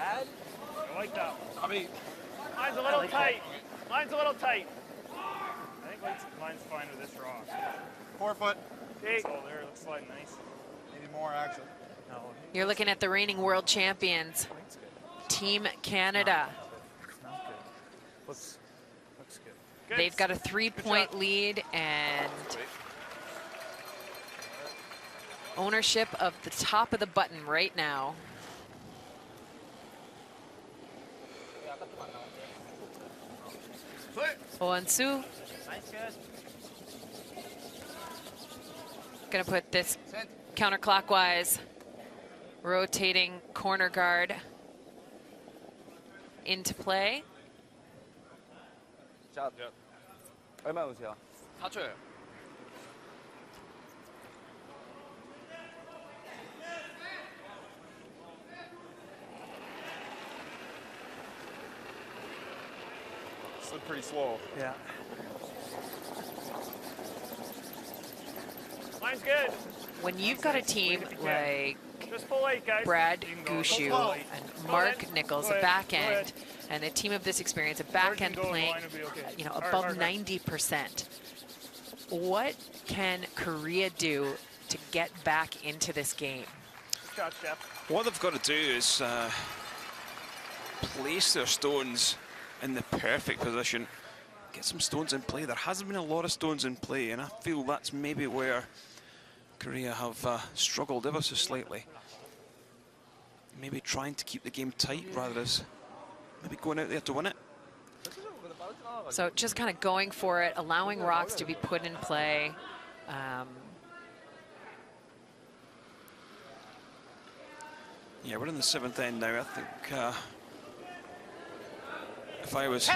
bad. I like that. I mean, Mine's a little tight. Mine's a little tight. I think mine's fine with this rock. 4 foot. Okay. Oh, there, it looks sliding nice. Maybe more actually. No. You're looking at the reigning world champions, Team Canada. It's not good. Looks good. Good. They've got a 3-point lead and ownership of the top of the button right now. Oansu gonna put this counterclockwise, rotating corner guard into play. 자, 얼마 오세요? 4초예요. Slid pretty slow. Yeah. Mine's good. When you've got a team like Just pull late, guys. Brad You can go. Gushu Go and Mark ahead. Nichols, Go a ahead. back Go end, ahead. and a team of this experience, a back end Go, the playing, line will be okay. you know, Hard, above hard, hard. 90%. What can Korea do to get back into this game? Good shot, Jeff. What they've got to do is place their stones in the perfect position. Get some stones in play. There hasn't been a lot of stones in play, and I feel that's maybe where Korea have struggled ever so slightly. Maybe trying to keep the game tight rather than maybe going out there to win it. So just kind of going for it, allowing rocks to be put in play. Yeah, we're in the 7th end now. I think if I was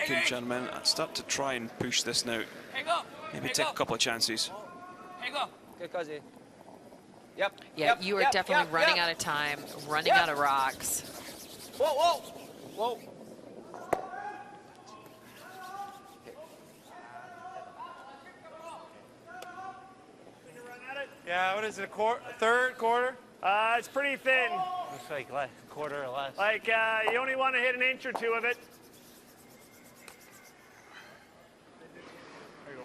good gentlemen, I'd start to try and push this now. Maybe take a couple of chances. 끝까지. Yep. Yeah, yep, you are yep, definitely yep, running yep. out of time, running out of rocks. Whoa, whoa, whoa. Yeah, what is it, a third, quarter? It's pretty thin. Looks like quarter or less. Like, you only want to hit an inch or two of it. There you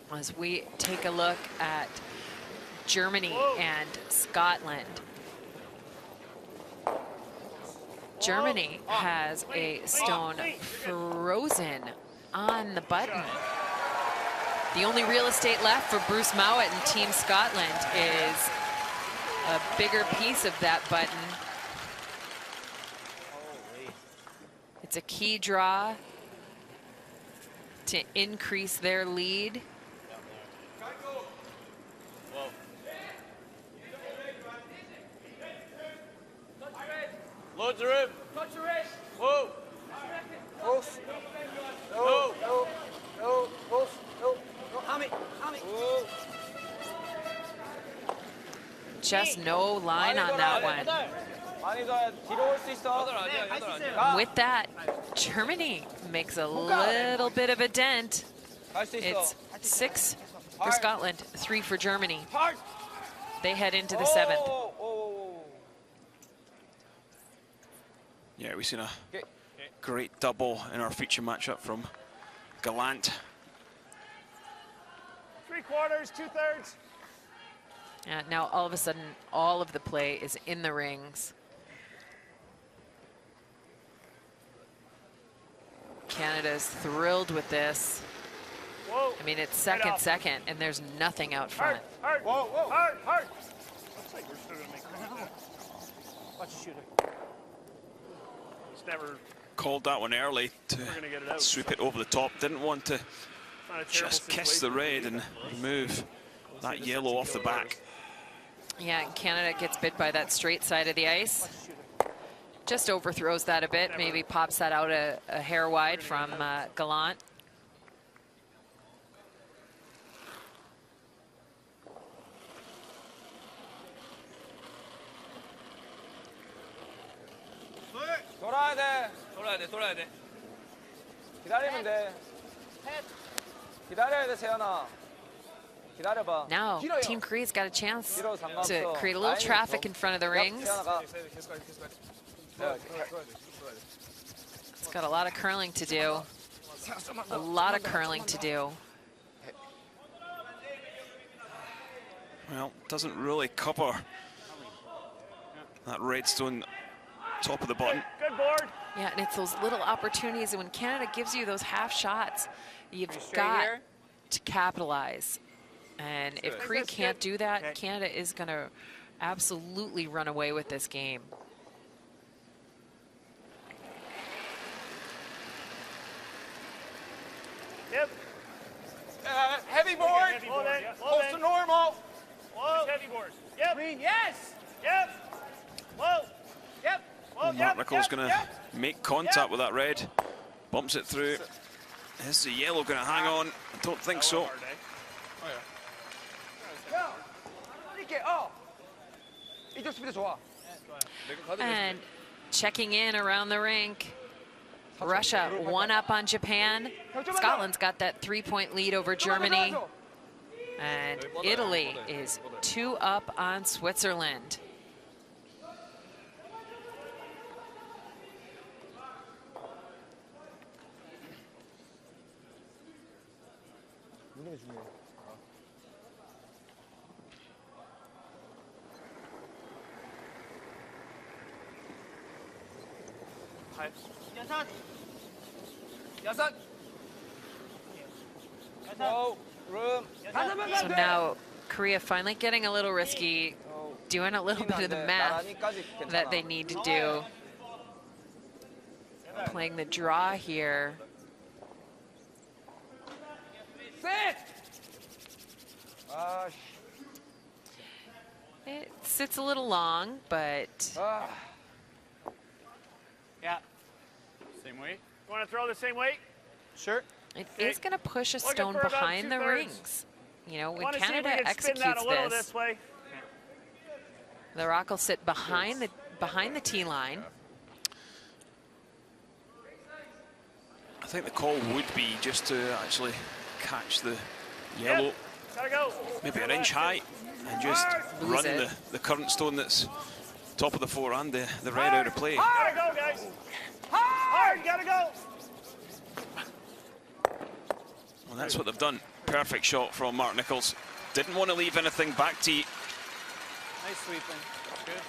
go. As we take a look at Germany and Scotland. Germany has a stone frozen on the button. The only real estate left for Bruce Mowat and Team Scotland is a bigger piece of that button. It's a key draw to increase their lead. Loads of room. Touch the wrist. Whoa. Close. No, no, no, close, no, no, Hami. Just no line on that one. 많이 더 뒤로 올 수 있어. 가. With that, Germany makes a little bit of a dent. 갈 수 있어. It's 6 for Scotland, 3 for Germany. Hard. They head into the 7th. Oh, oh. Yeah, we've seen a great double in our feature matchup from Gallant. 3/4, 2/3. Now all of a sudden, all of the play is in the rings. Canada's thrilled with this. Whoa. I mean, it's Right second, off. and there's nothing out front. Hard, Whoa, whoa. hard. Looks like we're still gonna make contact. Watch the shooter. It's never Called that one early to gonna get it out. sweep it over the top. Didn't want to not a terrible just kiss the situation. red and remove that yellow off the back. Yeah, and Canada gets bit by that straight side of the ice. Just overthrows that a bit, maybe pops that out a hair wide from Gallant. 돌아야 돼. 돌아야 돼. 기다리면 돼. 기다려야 돼, 세연아. 기다려봐. Now, Team Korea's got a chance to create a little traffic in front of the rings. 지나가. It's got a lot of curling to do. A lot of curling to do. Well, doesn't really cover that red stone top of the button. Good board. Yeah, and it's those little opportunities, and when Canada gives you those half shots, you've got to capitalize. And if Korea can't do that, Canada is going to absolutely run away with this game. Yep. Heavy board. Hold it. Close to normal. Whoa. Heavy board. Yep. Green, yes. Yep. Whoa. Yep. Whoa. Mark Nichols going to make contact with that red. Bumps it through. Is the yellow going to hang on? I don't think so. 이쪽 스피드 좋아. And checking in around the rink. Russia 1 up on Japan. Scotland's got that 3-point lead over Germany. And Italy is 2 up on Switzerland. 여섯. 오, room. So now Korea finally getting a little risky, doing a little bit of the math that they need to do. Playing the draw here. 셋. 아, It sits a little long, but 아. Yeah. Same way. You want to throw the same weight? Sure. it is going to push a Look at stone for about behind the 2/3. rings. You know, when Want to see if Canada we can spin that executes a little this, this way. the rock will sit behind the tee line. I think the call would be just to actually catch the yellow, Yep. Gotta go. maybe an inch high, and just Lose run it. the current stone that's top of the 4 and the red out of play. Gotta go, guys. Hard. Gotta go. Well, that's what they've done. Perfect shot from Mark Nichols. Didn't want to leave anything back tee. Nice sweeping. Good.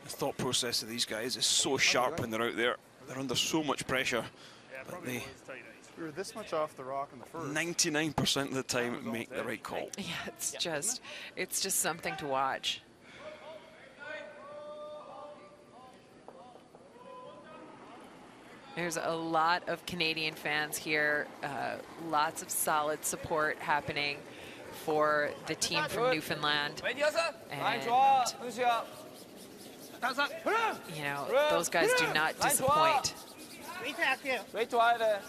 The thought process of these guys is so sharp when they're out there. They're under so much pressure. Yeah, But probably they- was tight ice. We were this much off the rock in the first. 99% of the time make the right call. Yeah, it's just something to watch. There's a lot of Canadian fans here. Lots of solid support happening for the team from Newfoundland. 왼 여섯. 라인 And, 좋아. 은수야. 다섯. you know, those guys do not disappoint. 웨이트 와야 돼.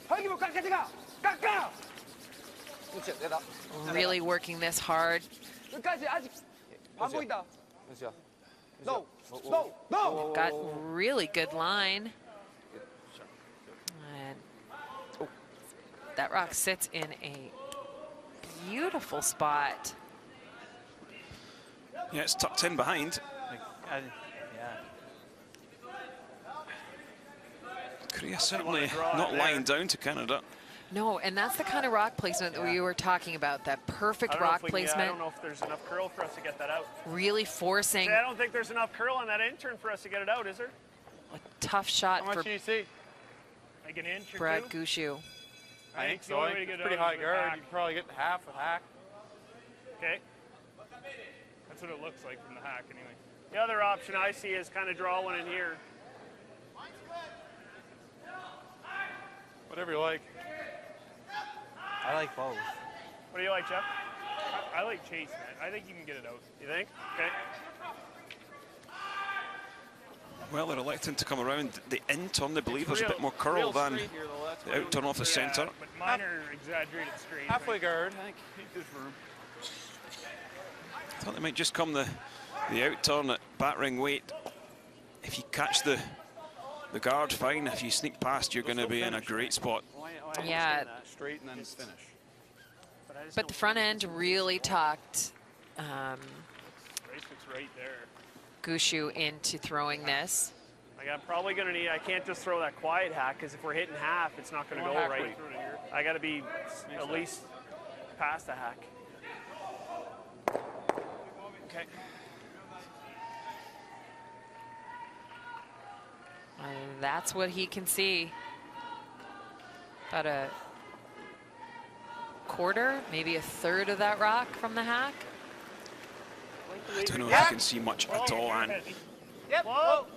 헐기복 깎아지 가. 깎아. 그렇지. 내다. Really working this hard. 끝까지 아직 안 보인다. 은수야. No. No. No. Got really good line. And that rock sits in a beautiful spot. Yeah, it's tucked in behind. Yeah. Korea certainly not lying down to Canada. No, and that's the kind of rock placement that we were talking about, that perfect I don't know rock if we can- I placement, don't know if there's enough curl for us to get that out. really forcing See, I don't think there's enough curl on that intern for us to get it out, is there? a tough shot How for much do you see? Like an inch or Brad two? Gushu. I think the so. only I way to think get it's it pretty out high is with guard. hack. You can probably get half with hack. Okay. That's what it looks like from the hack, anyway. The other option I see is kind of draw one in here. Whatever you like. I like both. What do you like, Jeff? I like Chase, man. I think you can get it out. You think? Okay. Well, they're electing to come around the in turn. They believe there's a bit more curl than the out turn off the centre. Yeah, but mine are exaggerated straight. Halfway guard. I think there's room. I thought they might just come the out turn at battering weight. If you catch the guard, fine. If you sneak past, you're going to be in a great spot. Oh, yeah. I Yeah. understand that. Straight and then finish. But, I just But don't the front think end really talked it's right there. Gushu into throwing this. Like I'm probably gonna need. I can't just throw that quiet hack because if we're hitting half, it's not gonna Come go on, hack right. weight. I gotta be at least past the hack. Okay. And that's what he can see. About a quarter, maybe a third of that rock from the hack. I don't know if you can see much at all, and Yep. Whoa.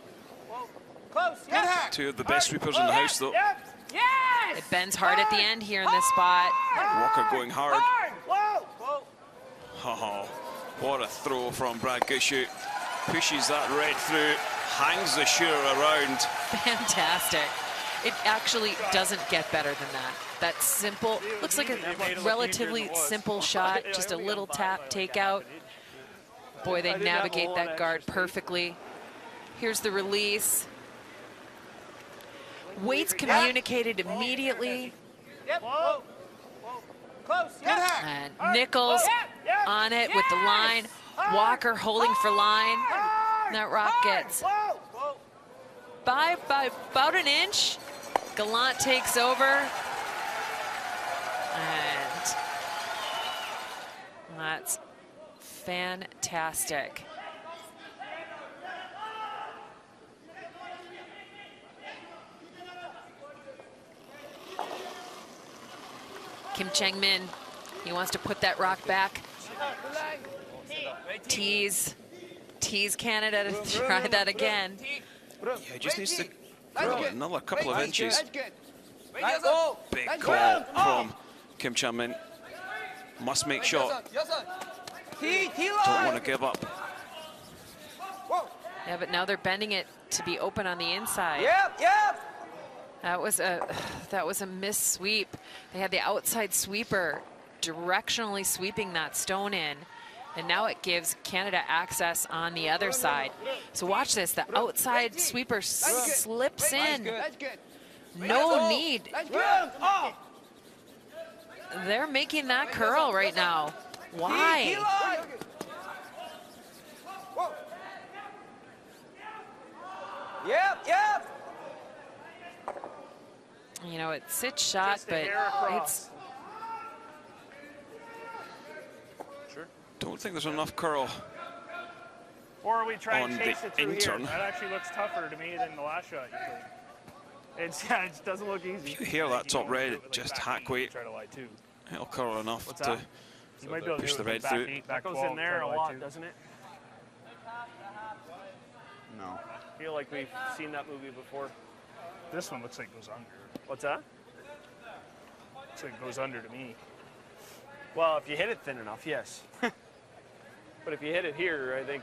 Whoa. Close. Yep. two of the best sweepers in the house, though. Yep. Yes. It bends hard at the end here in this spot. Walker going hard. Hard. Whoa. Whoa. Oh, what a throw from Brad Gushu. Pushes that red through, hangs the shooter around. Fantastic. It actually doesn't get better than that. That simple, looks like a relatively simple shot, just a little tap, takeout. Boy, they navigate that guard perfectly. Here's the release. Waits communicated immediately. Yep. Whoa. Whoa. Close. Yep. And Nichols on it with the line. Walker holding for line. And that rock gets Whoa. Whoa. by about an inch. Gallant takes over. And that's fantastic. Kim Chang-min, he wants to put that rock back. Tease Canada to try that again. Yeah, he just needs to go another couple of inches. That's good. Go. Big call from Kim Chang-min. Must make shot. Don't want to give up. Yeah, but now they're bending it to be open on the inside. Yep. That was a missed sweep. They had the outside sweeper directionally sweeping that stone in, and now it gives Canada access on the other side. So watch this, the outside sweeper slips in. That's good. No need. That's good. Oh. They're making that curl right now. Why? Whoa. Yep. You know, it's Sit's shot, Just a but hair across. it's Don't think there's enough curl. Or we try and On chase the it through intern. here. That actually looks tougher to me than the last shot you played. It just doesn't look easy. You hear that top can red, do it with just back hack eight, weight. Try to lie too. It'll curl enough What's to that? You might be able to push do the it red with back through. 8, that back goes 12, in there try a to lie lot, too. doesn't it? No. I feel like we've seen that movie before. This one looks like it goes under. What's that? Looks like it goes under to me. Well, if you hit it thin enough, yes. But if you hit it here, I think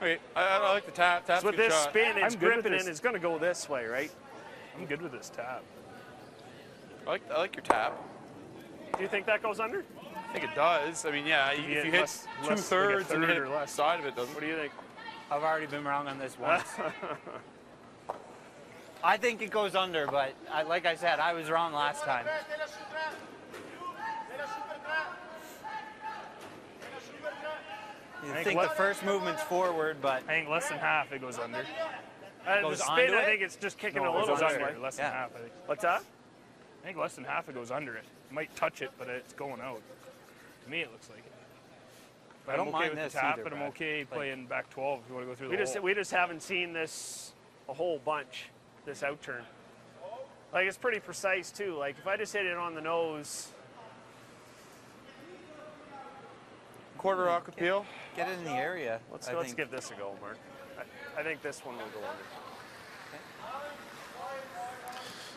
Okay, I like the tap. Tap's a with good this shot. spin, it's I'm good with gripping this. in. It's going to go this way, right? I'm good with this tap. I like your tap. Do you think that goes under? I think it does. I mean, yeah, if you hit less- like a 2/3 and third hit or less. side of it, doesn't What do you think? I've already been wrong on this once. I think it goes under, but like I said, I was wrong last time. I think the first movement's forward, but I think less than half it goes under. The Goes spin, onto I it? think it's just kicking No, a it little goes this under. way. Less than Yeah. half, I think. What's that? I think less than half it goes under it. You might touch it, but it's going out. To me, it looks like it. But I don't I'm okay mind with this the tap, either, but I'm Brad. okay playing back 12 if you want to go through the hole. We just haven't seen this a whole bunch, this out turn. Like it's pretty precise too. Like if I just hit it on the nose, Quarter rock appeal. get it in the area. let's I think. give this a go, Mark. I think this one will go under.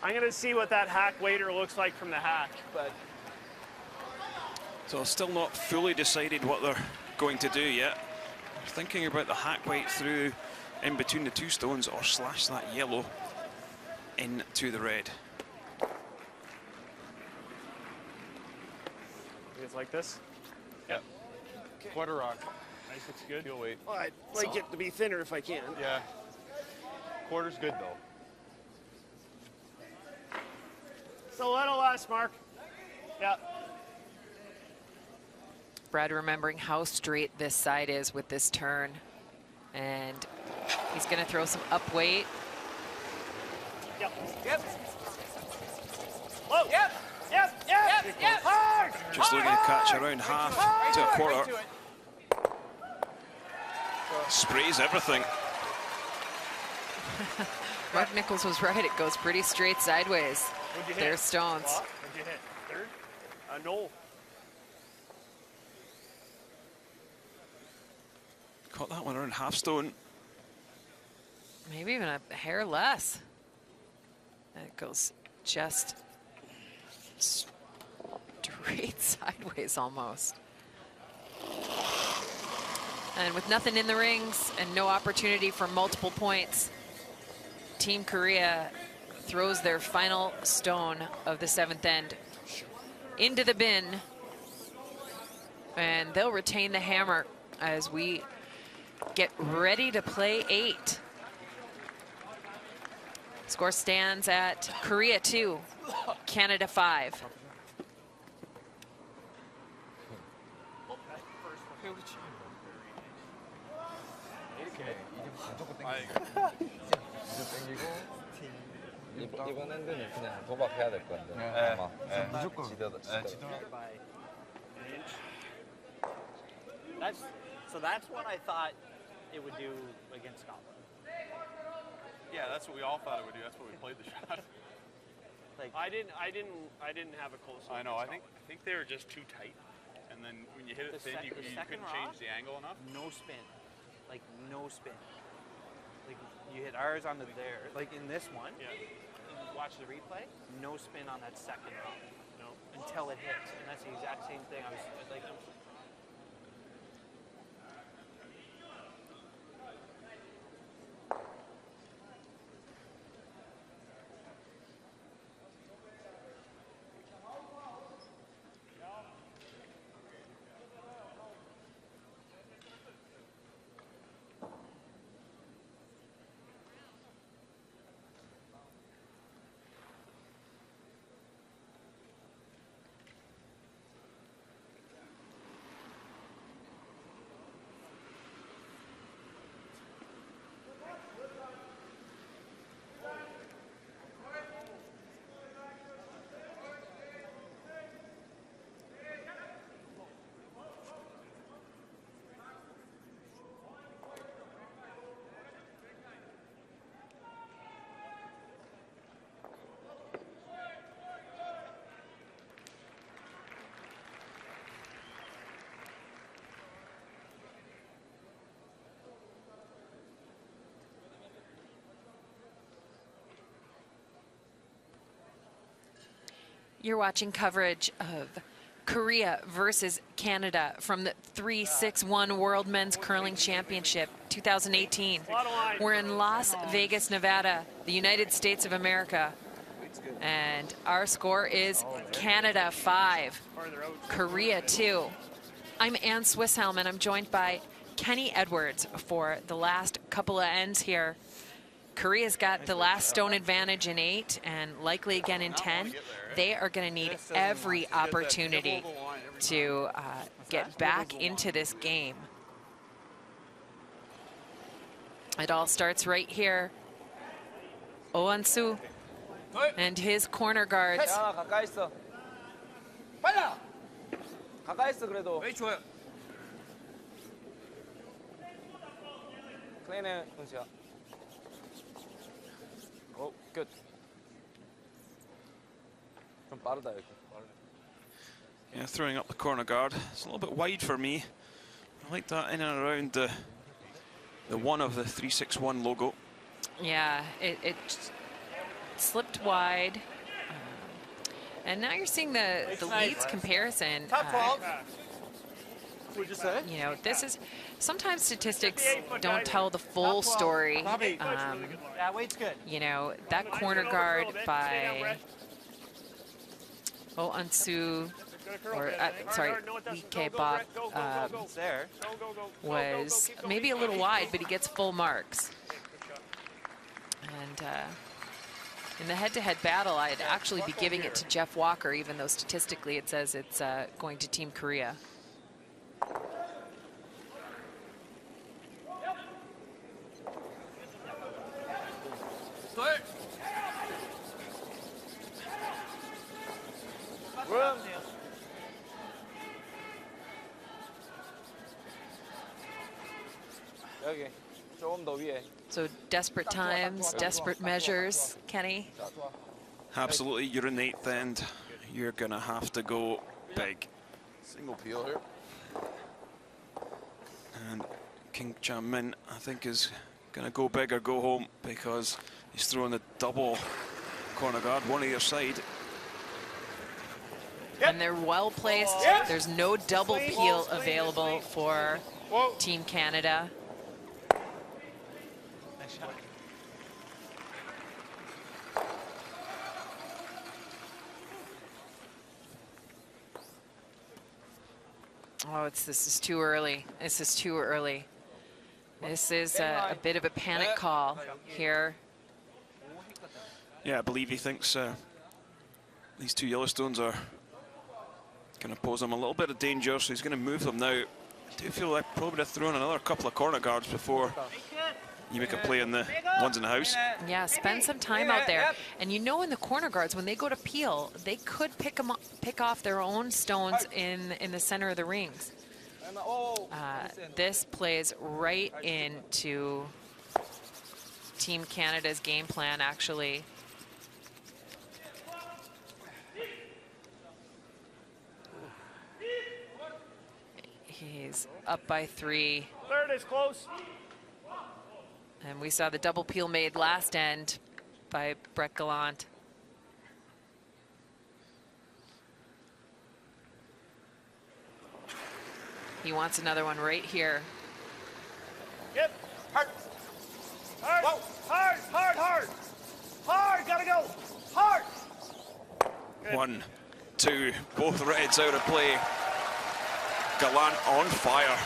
I'm gonna see what that hack waiter looks like from the hack, but So still not fully decided what they're going to do yet. They're thinking about the hack weight through in between the two stones or slash that yellow into the red. it's like this. Yep. Quarter rock. Nice, looks good. Appeal weight. Well, I'd like it to be thinner if I can. Yeah. Quarter's good though. Just a little less, Mark. Yeah. Brad remembering how straight this side is with this turn. And he's going to throw some up weight. Yep. Yep. Whoa. Yep. Yep. Yep. Yep. Yep. Hard. Just looking to catch around half to a quarter. Sprays everything. Mark Nichols was right. It goes pretty straight sideways. What'd you hit? There's stones. What'd you hit? Third? No. Caught that one around half stone. Maybe even a hair less. And it goes just straight sideways almost. And with nothing in the rings and no opportunity for multiple points, Team Korea throws their final stone of the 7th end into the bin. And they'll retain the hammer as we get ready to play 8. Score stands at Korea 2, Canada 5. 이번 핸드는 그냥 도박해야 될 건데. 아마. 무조건. That's what I thought it would do against Scotland. Yeah, that's what we all thought it would do. That's what we played the shot. Like I didn't have a close look. I know. I think they were just too tight. And then when you hit it thin, you couldn't change the angle enough. No spin. Like no spin. Like you hit ours onto there. Like in this one. Yeah. Watch the replay. No spin on that second round. No. Until it hits. And that's the exact same thing. I was like. You're watching coverage of Korea versus Canada from the 3-6-1 World Men's Curling Championship 2018. We're in Las Vegas, Nevada, the United States of America. And our score is Canada 5, Korea 2. I'm Ann Swisshelm, and I'm joined by Kenny Edwards for the last couple of ends here. Korea's got the last stone advantage in 8 and likely again in 10. They are going to need every opportunity to get back into this game. It all starts right here. Oh An-soo and his corner guards. 야, 가까이 있어. 빨라. 가까이 있어 그래도. 왜 좋아요? 클린해, 은수야. 오, good. 좀 빠르다 여기. Yeah, throwing up the corner guard. It's a little bit wide for me. I like that in and around the one of the 361 logo. Yeah, it slipped wide. And now you're seeing the leads comparison. Top 12. What'd you say? You know, this is sometimes statistics don't tell the full story. Yeah, weight's good. You know, that corner guard by Oh An-soo, or sorry, Lee K-Bop There. was maybe a little wide, but he gets full marks. And In the head-to-head battle, I'd actually be giving it to Jeff Walker, even though statistically it says it's going to Team Korea. 여기 조금 더 위에. So desperate times, desperate measures, Kenny. Absolutely, you're in 8th end. You're going to have to go big. Single peel here. And King Jamin, I think, is going to go big or go home because he's throwing the double corner guard, one either side. And they're well placed. There's no double peel available for Team Canada. Oh, this is too early. This is too early. This is a bit of a panic call here. Yeah, I believe he thinks these two Yellowstones are going to pose him a little bit of danger, so he's going to move them now. I do feel like probably have thrown another couple of corner guards before you make a play on the ones in the house. Yeah, spend some time out there. And you know, in the corner guards, when they go to peel, they could pick off their own stones in the center of the rings. This plays right into Team Canada's game plan, actually. He's up by 3. Third is close. And we saw the double peel made last end by Brett Gallant. He wants another one right here. Yep. Hard. Hard. Whoa. Hard. Hard. Hard. Hard. Gotta go. Hard. Good. 1, 2, both reds out of play. Gallant on fire.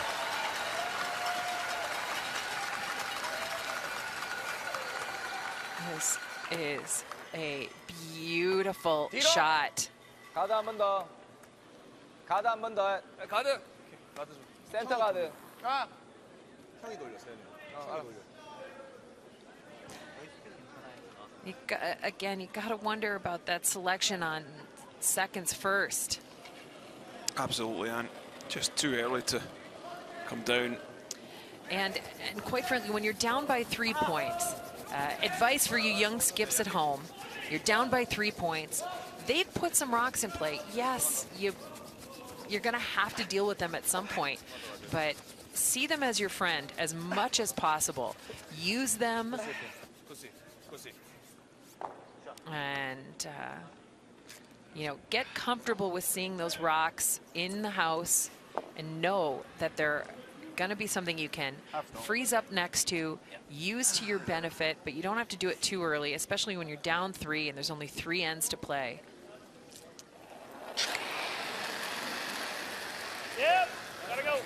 This is a beautiful shot. 가드 한 번 더. 가드 한 번 더. 가드. 가드 좀. 센터 가드. 아. 형이 돌려, 세네. 형이 돌려. Again, you got to wonder about that selection on seconds first. Absolutely, and just too early to come down. And quite frankly, when you're down by 3 points, advice for you young skips at home, you're down by 3 points. They've put some rocks in play. Yes, you're going to have to deal with them at some point, but see them as your friend as much as possible. Use them. And, you know, get comfortable with seeing those rocks in the house and know that they're going to be something you can freeze up next to, use to your benefit, but you don't have to do it too early, especially when you're down 3 and there's only 3 ends to play. Yep. Gotta go.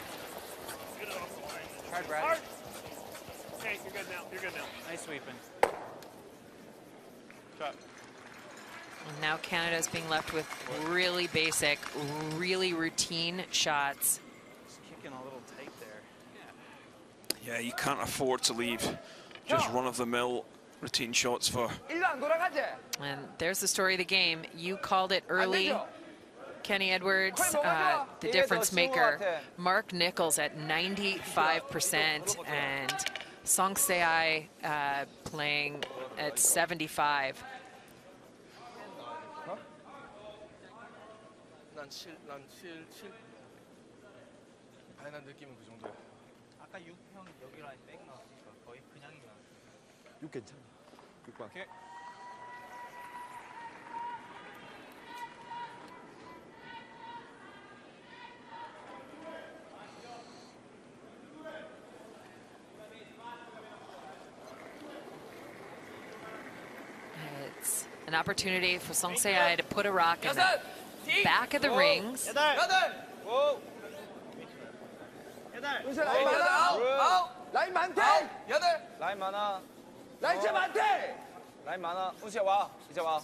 Get it off the line. Hard, Brad. Hard. Okay, you're good now. You're good now. Nice sweeping. Shot. And now Canada's being left with really basic, really routine shots. Just kicking a little tight there. Yeah, you can't afford to leave just run-of-the-mill routine shots for. And there's the story of the game. You called it early. Kenny Edwards, the difference maker. Mark Nichols at 95% and Song Se-ai playing at 75. 난 7. 파이널 느낌은 그 정도야. 아까 6형 여기 라인 백 나왔으니까 거의 그냥이야. 6 괜찮아. 6번. 오케이. It's an opportunity for Song Se-ai to put a rock in the back of the rings. 라인 많대. 라인 많아. 라인 진짜 많대. 라인 많아. 은수야 와. 이제 와.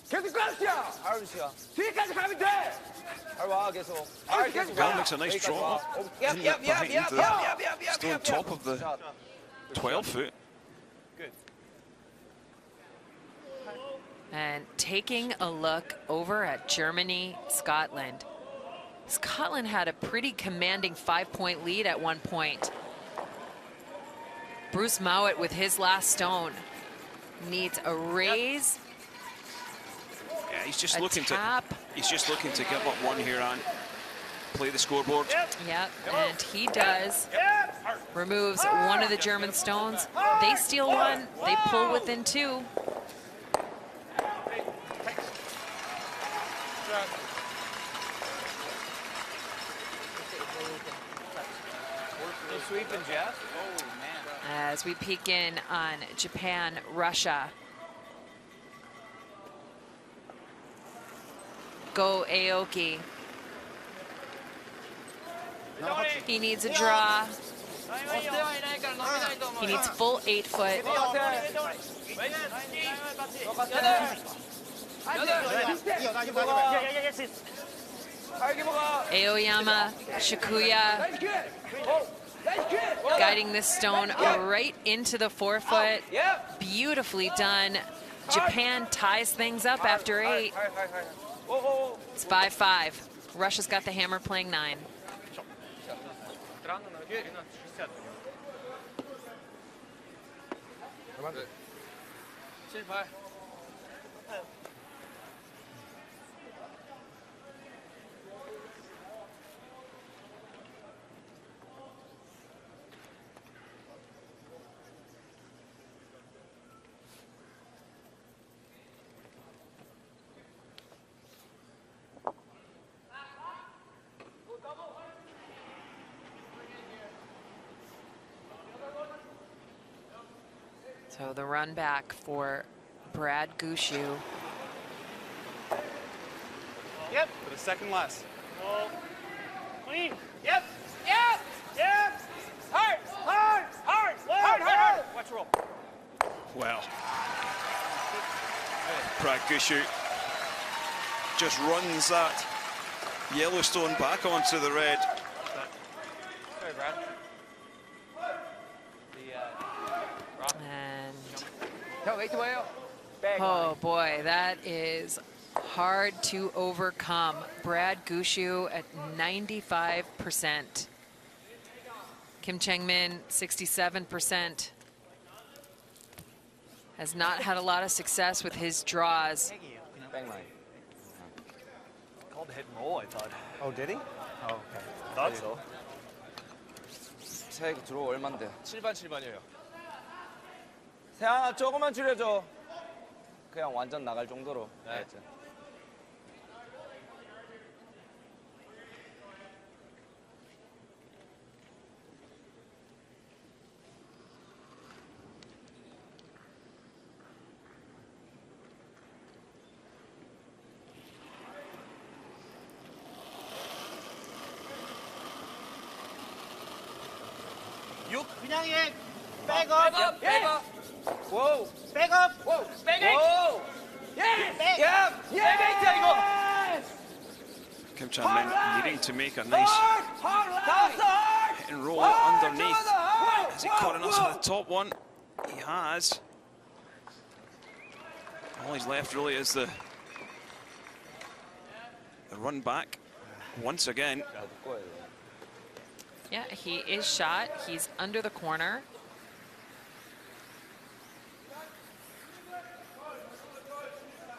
계속 가, 은수야. 알 은수야. 뒤까지 가면 돼. 알 와, 계속. 알 계속 Bell 가. makes a nice 여기까지 draw. 와. In the, behind the stone top of the 12 foot. And taking a look over at Germany, Scotland. Scotland had a pretty commanding 5-point lead at one point. Bruce Mowat with his last stone needs a raise. Yeah, he's just A looking tap. he's just looking to give up one here and play the scoreboard. Yep, and he does. Removes one of the German stones. They steal one, they pull within two. Sweeping, Jeff. Oh, man. As we peek in on Japan, Russia. Go Aoki. He needs a draw. He needs full 8 foot. Aoyama, Shikuya, guiding this stone right into the 4 foot. Beautifully done. Japan ties things up after 8. It's 5-5. Russia's got the hammer playing 9. So the run back for Brad Gushue. Yep. For the second less. Oh. Clean. Yep. Yep. Yep. Hard. Hard. Hard. Hard. Hard. Watch roll. Well, Brad Gushue just runs that Yellowstone back onto the red. Sorry, Brad. And oh boy, that is hard to overcome. Brad Gushue at 95%. Kim Cheng-min, 67%. Has not had a lot of success with his draws. Bang line. Called hit and roll, I thought. Oh, did he? Oh, okay. Thought so. 세기 들어 얼만데? 7반 7반이에요. 세아나 조금만 줄여줘. 그냥 완전 나갈 정도로. 네. 그냥 해. 백업. 백업. Whoa. 백업. Whoa. 백업. Yes. Yep. Yes. 이거. Kim Chang-min needing to make a nice hard. hit and roll underneath. Has he caught enough for the top one? He has. All he's left really is the run back once again. Yeah, he is shot. He's under the corner.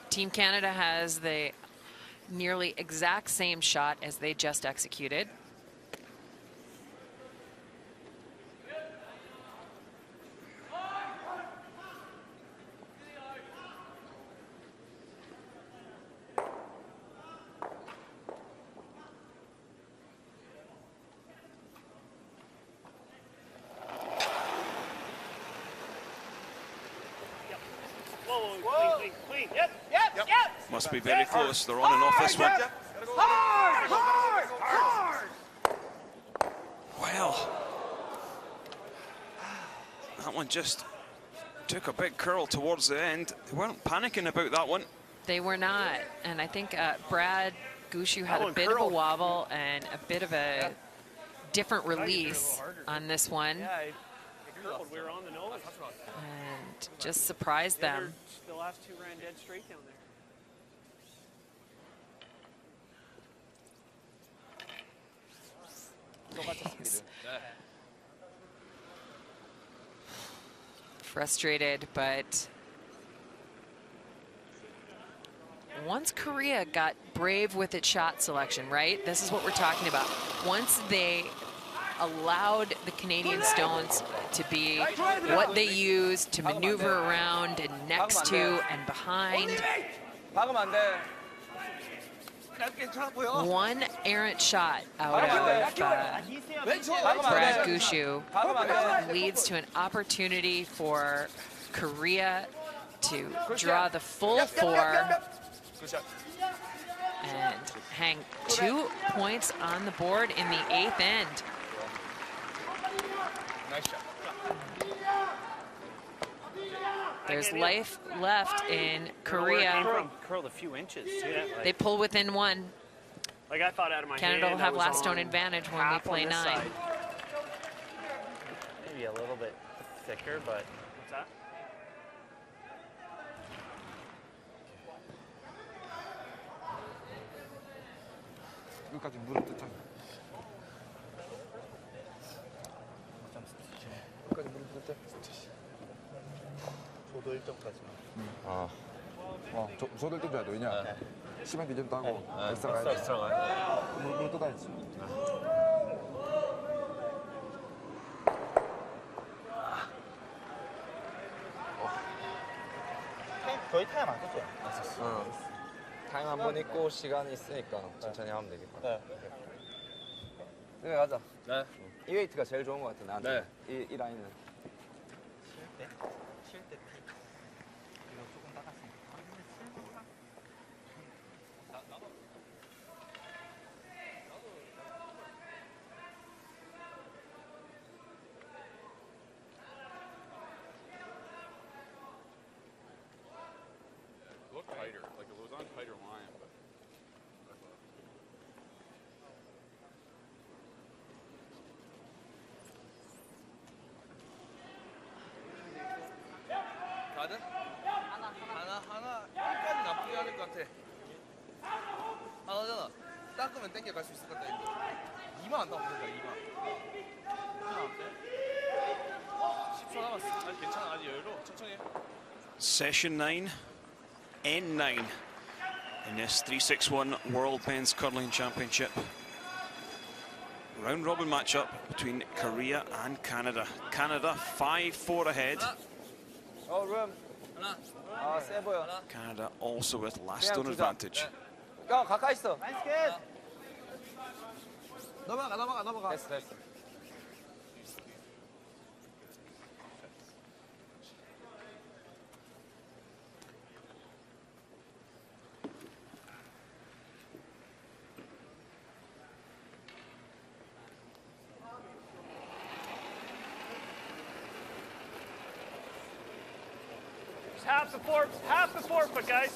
Team Canada has the nearly exact same shot as they just executed. Whoa, clean, clean, clean. Yep. Must be very close. They're on and off this one. Hard. Well, that one just took a big curl towards the end. They weren't panicking about that one. They were not, and I think Brad Gushu had That a one bit of a curled. wobble and a bit of a different release on this one, Yeah, it curled. We were on the nose. and just surprised The, other, them. the last two ran dead straight down there. He's frustrated, but once Korea got brave with its shot selection, right? This is what we're talking about. Once they allowed the Canadian stones to be what they use to maneuver around and next to and behind. 박으면 안 돼. 괜찮아 보여. One errant shot out of 왼쪽. 박으면 안 Brad 돼. Gushu 박으면 안 돼. leads to an opportunity for Korea to draw the full four and hang 2 points on the board in the 8th end. 나이스 샷. There's life left in Korea. Curled a few inches too. Yeah. They pull within 1. Like I thought out of my Canada hand, will I have was last stone on advantage when we half play on this 9. side. Maybe a little bit thicker, but What's that? 여기까지 무릎 뜯자. 여기까지 무릎 뜯자. 저도 1점까지만. 아, 저들 뜯어야 돼. 왜냐? 시간 기준도 하고 엑스트라 가야 돼. 엑스트라 가야 무릎 뜯어야지. 저희 타임 안 썼죠? 타임 한 번 있고 시간이 있으니까 천천히 하면 되겠다. 네. 그래 가자. 네. 이 웨이트가 제일 좋은 것 같아 나한테. 이 라인은. 쉴때 피. 이거 조금 나갔으니까. It looked tighter. Like it was on tighter line, but. 가든? 하나. 끝까지 나쁘게 하는 것 같아. 하나잖아. 닦으면 땡겨갈 수 있을 것 같다, 이거. 2만 안 닦으면 된다, 2만. 10초 남았어. 아직 괜찮아. 아직 여유로. 천천히 해. Session 9, N9 in this 361 World Men's Curling Championship. Round robin matchup between Korea and Canada. Canada 5-4 ahead. 룸. 아, 세 보여. Canada also with last stone advantage. 야, 가까이 있어. 나이스 캣! 넘어가. 됐어. Half the forfeit, guys.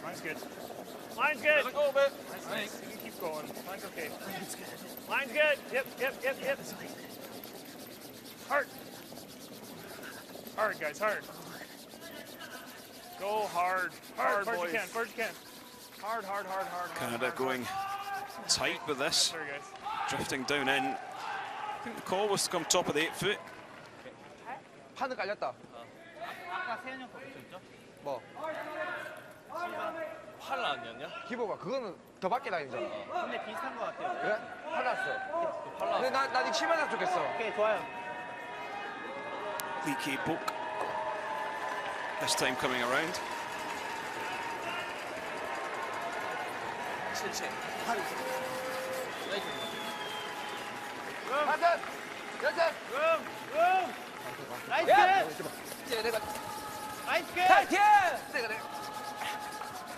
Mine's good. Mine's good. Let go a bit. Nice. You can keep going. Mine's okay. Mine's good. Yep. Hard. Hard, guys, hard. Go hard. Hard, boys. As far as you can. Hard. Canada going tight with this, Sorry, guys. drifting down in. I think the call was to come top of the 8 foot. 판을 깔렸다. 아까 세현이 형 거 붙였죠? 뭐? 팔 아니었냐? 기보가 그거는 더 밖에 다니잖아. 근데 비슷한 거 같아요. 그래? 팔 났어. 근데 나니 치면 좋겠어. 오케이, 좋아요. Lee K-Poke this time coming around. 나이스 캣! 나이스 캣!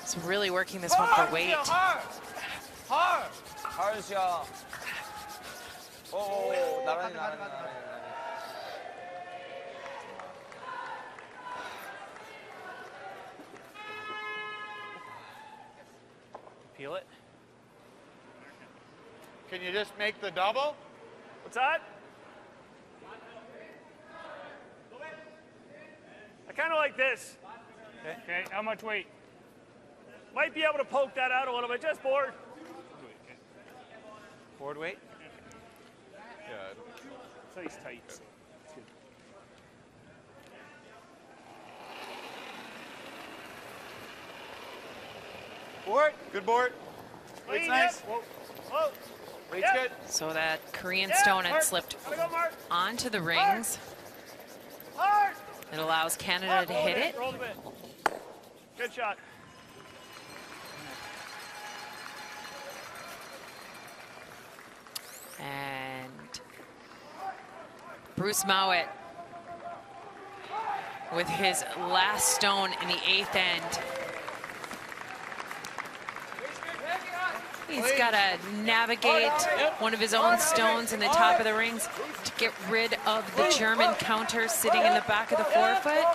It's really working this one for weight. 하은씨야. 오, 나란히. Feel it? Can you just make the double? What's that? I kind of like this. Okay, how much weight? Might be able to poke that out a little bit, just board. Board weight? Yeah. So he's tight. That's good. Board. Good board. Weight's nice. Whoa. Whoa. Weight's Yep. good. So that Korean Yeah, stone had Mark. slipped Gotta go, Mark. onto the rings. Hard. It allows Canada Mark, to roll hit it. it. Roll a bit. Good shot. And Bruce Mowat with his last stone in the 8th end. He's got to navigate one of his own stones in the top of the rings to get rid of the German counter sitting in the back of the forefoot.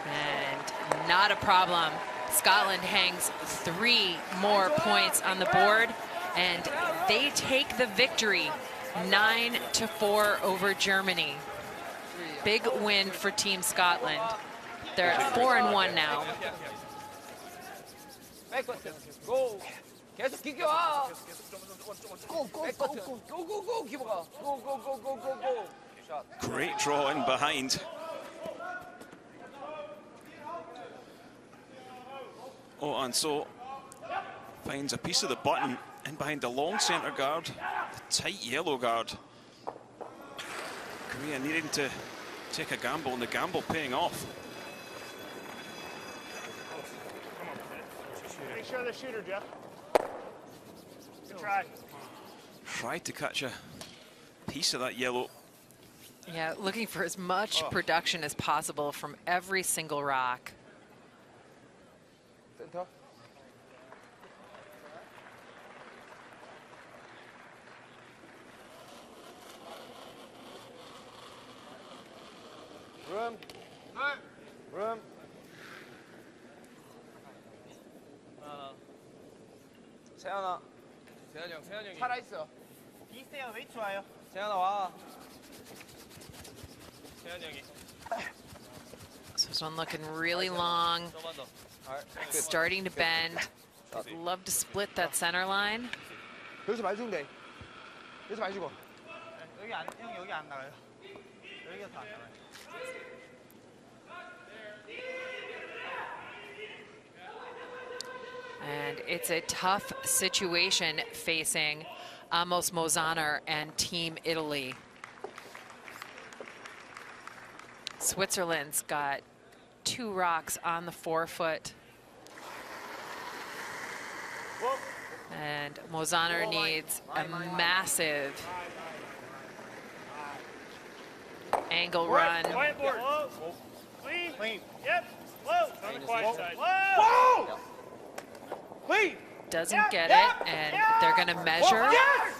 And not a problem. Scotland hangs 3 more points on the board, and they take the victory 9-4 over Germany. Big win for Team Scotland. They're at 4-1 now. 백커트. 고. 계속 기겨와. 백커트. 고고고 기버가. 고고고고고고. 샷. Great draw in behind. Oh, and so finds a piece of the button in behind the long centre guard, the tight yellow guard. Korea needing to take a gamble, and the gamble paying off. Make sure the shooter, Jeff. Good try. Tried to catch a piece of that yellow. Yeah, looking for as much production as possible from every single rock. 센터. 룸. 룸. 세연아. 세현이 형, 세현이 형이. 살아있어. 비슷해요. 웨이트 좋아요. 세연아 와. 세현이 형이. So this one looking really long, 좀만 더. starting to bend. I'd love to split that center line. 여기서 많이 주면 돼. 여기서 많이 주고. 여기 안, 형 여기 안 나가요. 여기가 더 안 나가요. And it's a tough situation facing Amos Mozaner and Team Italy. Switzerland's got 2 rocks on the forefoot. And Mozaner needs a massive angle run. Quiet board. Clean. Clean. Yep. Whoa. On the quiet side. Whoa! Wait! Doesn't get it, and they're gonna measure.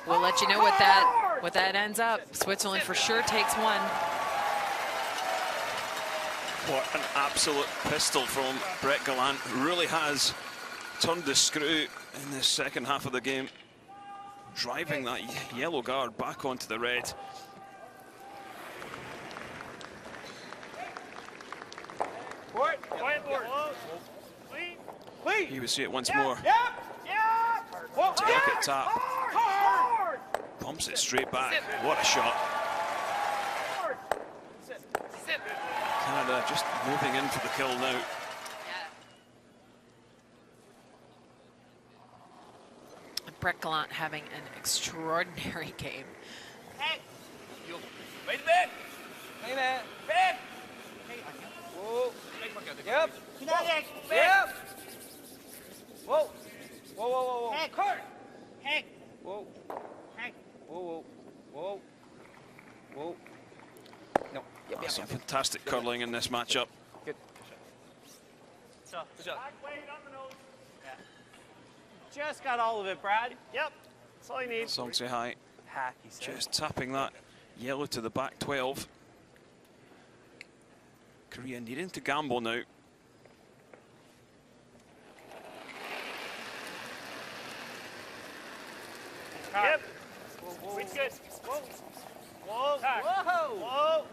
We'll let you know what that ends up. Switzerland for sure takes 1. What an absolute pistol from Brett Gallant. Really has turned the screw in the second half of the game, driving that yellow guard back onto the red. Board. Quiet board. Clean. Wait! Here we see it once more. Yeah. Delicate tap. Pumps it straight back. What a shot. Canada just moving in for the kill now. Brett Gallant having an extraordinary game. Wait a minute. Hey man. 백. Whoa. 백밖에 안 돼. Yep. 기다려. Yep. Whoa. Whoa, whoa, whoa, whoa. 콜. 핵. Whoa. 핵. Whoa, whoa, whoa. Whoa. No. Yep, yep, Some yep. fantastic curling in this matchup. Good. So, Good shot. Back weight on the nose. just got all of it, Brad. Yep. That's all you need. Song say hi. Hack, he said. Just tapping that yellow to the back 12. Korea needing to gamble now. Yep. Weight's good. Whoa. Whoa. Tack. Whoa.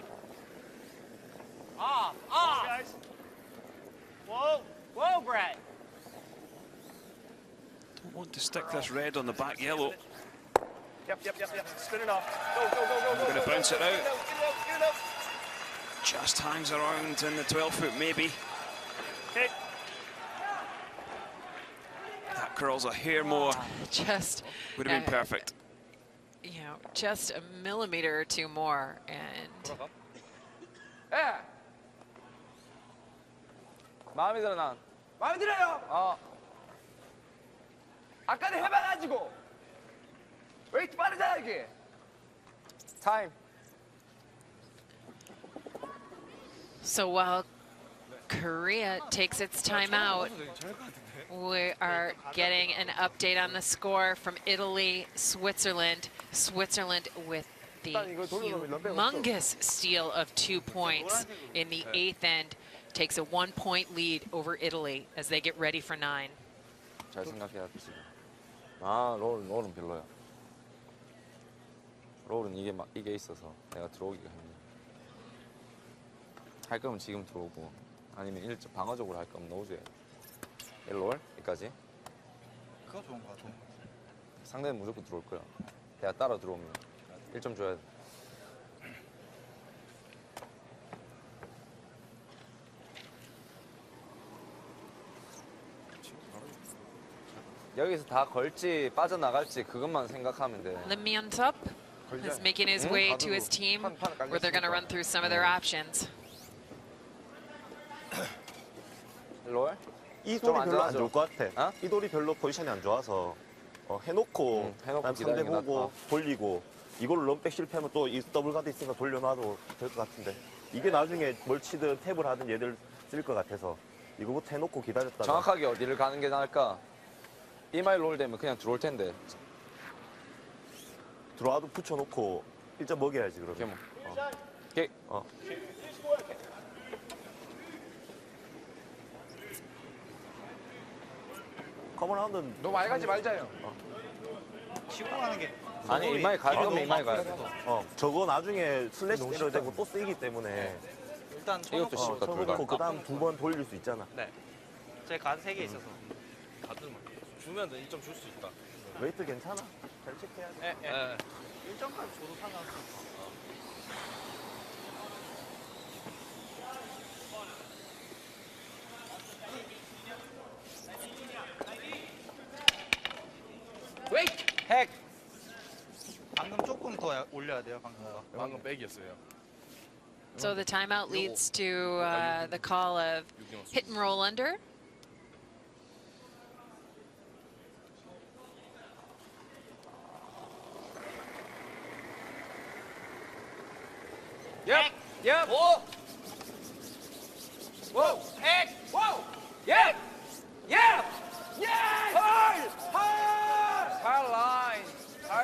Whoa, guys. Whoa. Whoa, Brett. Don't want to stick this red on the back yellow. Yep. Spin it off. Go. We're going to bounce it out. Get it out. Just hangs around in the 12-foot maybe. Okay. That curls a hair more. Just, Would have been perfect. you know, just a millimeter or two more, and 예. 마음에 들어 난. 마음에 들어요. 아까는 해봐가지고. 웨이트 빠르잖아 이게. 타임. so while Korea takes its time out, we are getting an update on the score from Italy, Switzerland. Switzerland with the humongous steal of 2 points in the 8th end takes a 1-point lead over Italy as they get ready for 9. 잘 생각해야 돼 지금. 롤은 별로야. 롤은 이게 있어서 내가 들어오기가 힘들어. 할 거면 지금 들어오고 아니면 방어적으로 할 거면 넣어줘야 돼. 롤? 여기까지? 그거 좋은 거 같아. 상대는 무조건 들어올 거야. 내가 따라 들어오면 1점 줘야 돼. 여기서 다 걸지 빠져나갈지 그것만 생각하면 돼. Lim Myung-sup is making his way to his team where they're going to run through some of their options. 롤? 이 좀 돌이 별로 안 안전하죠? 좋을 것 같아. 어? 이 돌이 별로 포지션이 안 좋아서 해놓고 해놓고 그다음 상대 기다리는 게 보고 낫다. 돌리고 이걸로 런백 실패하면 또 이 더블 가드 있으니까 돌려놔도 될 것 같은데 이게 나중에 뭘 치든 탭을 하든 얘들 쓸 것 같아서 이거부터 해놓고 기다렸다가 정확하게 어디를 가는 게 나을까? 이마일 롤 되면 그냥 들어올 텐데. 들어와도 붙여놓고 1점 먹여야지 그러면. 오케이, 뭐. 오케이. 커먼 라운드는 너 많이 가지 말자요. 치고 가는 게. 아니 이마일 갈 거면 이마일 가야 돼. 저거 나중에 슬래시 때려야 되고 또 쓰이기 때문에 일단 이것도 쳐놓고. 쉽다 둘 다. 쳐놓고 그 다음 2번 돌릴 수 있잖아. 네. 제 가드 3개 있어서. 주면 1점 줄 수 있다. 웨이트 괜찮아? 잘 체크해야 돼. 예. 1점까지 줘도 상관없어. 웨이트. 핵. 방금 조금 더 올려야 돼요, 방금 거. 방금 백이었어요. So the timeout leads to the call of hit and roll under. 얍. 얍. 오. 오. 핵. 오. 얍. 얍. 예. 헐. 헐. 헐 라인.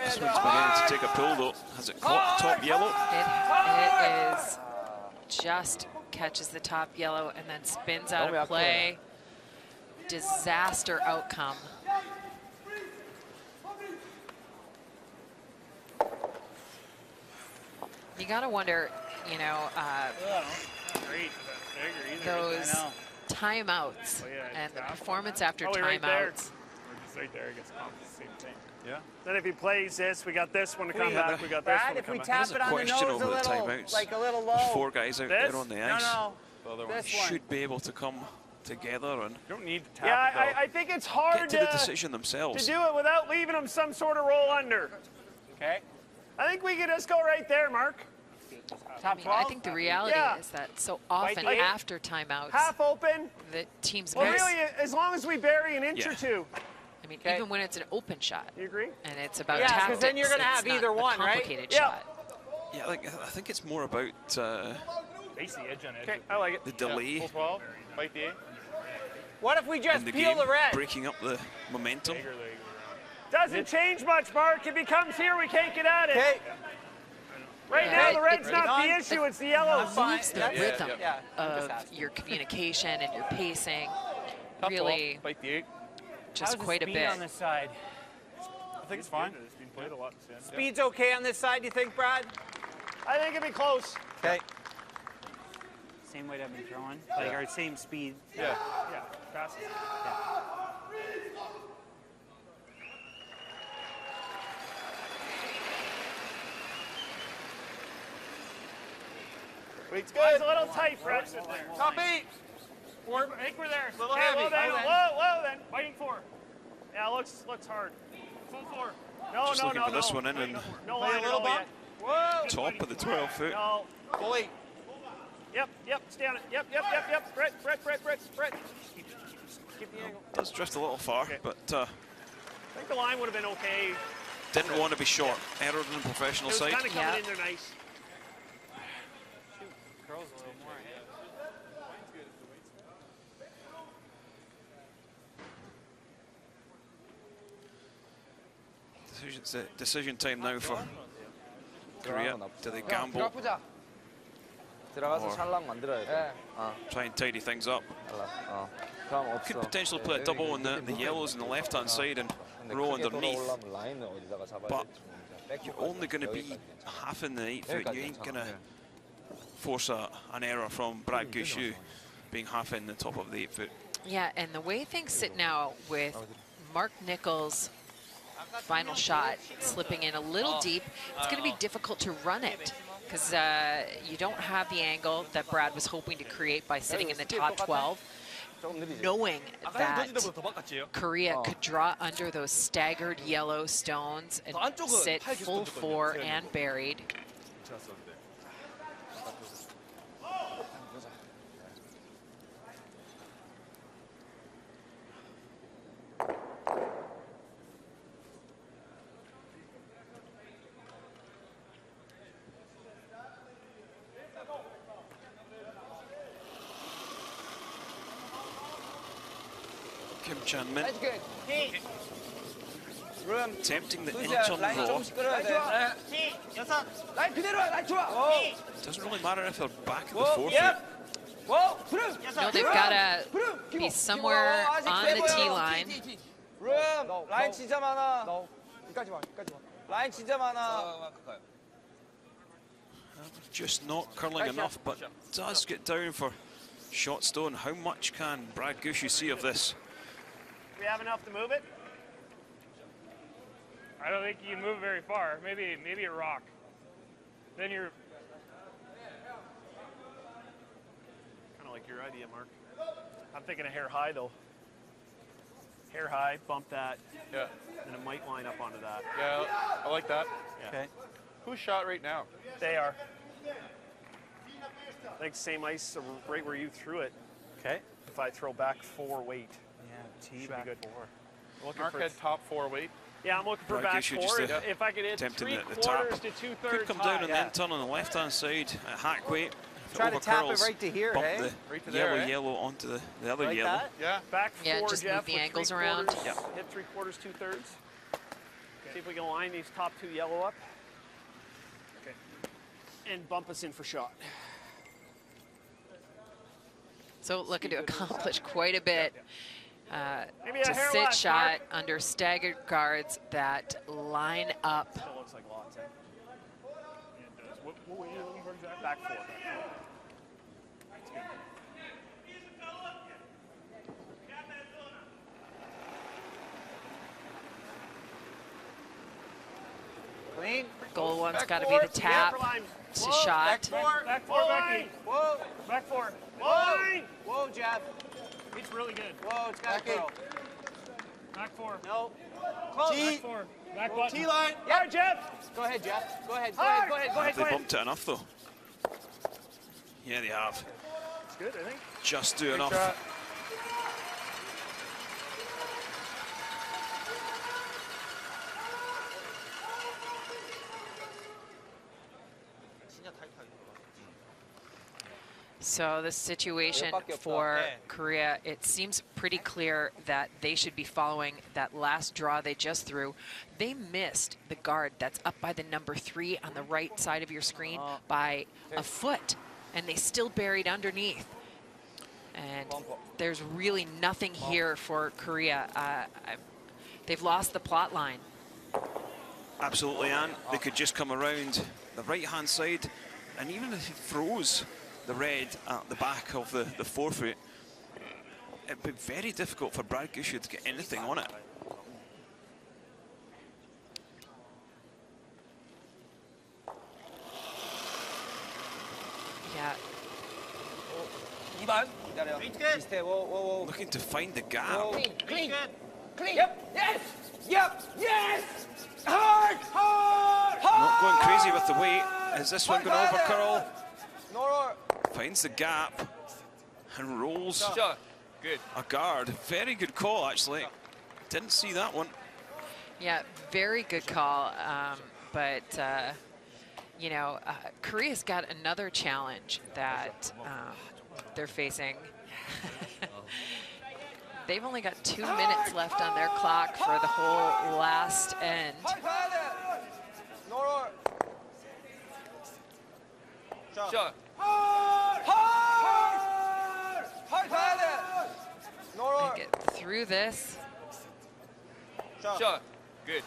This one's beginning to take a pull though. Has it caught top yellow? It is just catches the top yellow and then spins out of play. Disaster outcome. You gotta wonder, you know, Great. That's bigger either. those timeouts Oh, yeah, and the exactly. performance after Right there. timeouts. Just right there, I guess accomplishes the same thing. Yeah. Then if he plays this, we got this one to come back. We got this Brad, one to if we come back. tap There's it a on the question nose over a the little, timeouts. like a little low. There's 4 guys out This? there on the No, ice. no. The other one. This one. Should be able to come together and You don't need to tap Yeah, it, though. I think it's get hard to the decision to themselves. do it without leaving them some sort of roll under. Okay. I think we could just go right there, Mark. I mean, I think the reality Yeah. is that so often Like, after timeouts, Half open. the teams Well, miss. really, as long as we bury an inch Yeah. or two. I mean, Okay. even when it's an open shot You agree? and it's about Yeah, 'cause tactics, then you're gonna it's have not either a one, right? complicated Yeah. shot. Yeah, I think it's more about Base the edge on edge. Okay, I like it. the delay Full 12, fight the 8. What if we just in the peel game, the red? breaking up the momentum. Bigger leg. Doesn't change much, Mark. It becomes here, we can't get at it. Okay. Right Yeah, now, the it- red's it- not the it- issue, it's the yellows. Moves the That's- rhythm Yeah. I'm just of asking. your communication and your pacing Top really 12, fight the 8. just quite a speed bit. on this side? I think it's fine. played a lot in sand. Speed's okay on this side, you think, Brad? I think it'd be close. Okay. Same weight I've been throwing, like our same speed. Yeah, fast. Weight's It's good. a little tight, Fred. Top 8. I think we're there. Little Okay, heavy. Whoa, then. Hold on. Whoa, then. Fighting 4. Yeah, looks hard. Full 4. No, Just no, looking no, for this no. one in and No Play line a at little all bump. yet. Whoa. top of the 12 foot. No. Full 8. Yep. Stay on it. Yep. Brett. Keep the angle. Does drift a little far, Okay. but I think the line would have been okay. didn't want to be short. Error on the professional It was side. kind of coming Yeah. in there nice. Curls a little more. Decision time now for Korea. Do they 형, gamble, 들어가보자. 들어가서 Or- 샬락 만들어야 돼. 예. try and tidy things up? 그럼 Could 없어. potentially play a double on the yellows on the left-hand side and 근데 row 크게 underneath. 돌아오려면 라인을 어디다가 잡아야 But 될지 모르겠어. You're only going to be half in the 8 foot. You ain't going to force an error from Brad Gushue being half in the top of the 8 foot. Yeah, and the way things sit now with Mark Nichols' final shot slipping in a little deep, it's going to be difficult to run it because you don't have the angle that Brad was hoping to create by sitting in the top 12, knowing that Korea could draw under those staggered yellow stones and sit full 4 and buried. Kim Chan-min 해줄게. 그럼 tempting the 수지야, inch on 라인 raw. 조금씩 끌어야 돼. 라인 그대로 와, 라인 좋아. Doesn't really matter if they're back at the 워, 4 예. foot. 워, 프름. No, they've got to be somewhere on the tee line. 프름. 라인 진짜 많아. 여기까지 와, 여기까지 와. 라인 진짜 많아. Just not curling enough, but does get down for shot stone. How much can Brad Gushue see of this? We have enough to move it? I don't think you can move very far. Maybe a rock. Then you're Kind of like your idea, Mark. I'm thinking a hair high, though. Hair high, bump that, Yeah. and it might line up onto that. Yeah, I like that. Yeah. Okay. Who's shot right now? They are. I think same ice right where you threw it. Okay. If I throw back 4 weight. Yeah, T Should be back good. 4. Looking Mark for had top 4 weight. Yeah, I'm looking for Brad back Gushue 4. just, If I could hit tempting 3 it at the top. quarters to 2/3 Could come down high. and then turn on the left-hand side at hack weight. If it Try to tap it overcurls, right to here, bump hey? the Right to there, eh? yellow onto the other Like yellow. that? Yeah. Back 4, Yeah, just move Jeff, the with angles 3 around. quarters, hit 3 quarters, 2/3. See if we can line these top 2 yellow up. Okay. And bump us in for shot. So looking to accomplish quite a bit Maybe a to hair sit left, shot Mark. under staggered guards that line up. Still looks like lots, eh? Yeah, it does. What were you looking for exactly? Back 4. That's good. Clean. Goal one's Back got to be four. the tap For line. to Back shot. 4. Back 4, Becky. Whoa. Back 4. Whoa. Line. Whoa, jab. It's really good. Whoa, it's got to Back go. Back 4. No. Close. Back 4. Back button. T-line. Yeah, Jeff. Go ahead, Jeff. Go ahead. Go Hard. ahead. Go ahead. Go Have ahead. they bumped it enough though? Yeah, they have. It's good, I think. Just do enough. shot. So the situation for Korea, it seems pretty clear that they should be following that last draw they just threw. They missed the guard that's up by the number 3 on the right side of your screen by a foot, and they still buried underneath. And there's really nothing here for Korea. They've lost the plot line. Absolutely, Anne. They could just come around the right-hand side, and even if he throws the red at the back of the forefoot, it'd be very difficult for Brad Gushue to get anything on it. Yeah. 2번 기다려. 비슷해. 워. Looking to find the gap. Clean. Yep. Yes. Yep. Yes. Hard. Not going crazy with the weight. Is this one going to overcurl? No. Finds the gap and rolls Shot. Good. a guard. Very good call, actually. Didn't see that one. Yeah, very good call. But, you know, Korea's got another challenge that they're facing. They've only got 2 minutes left on their clock for the whole last end. No. Shot. And get through this. Shot. Good.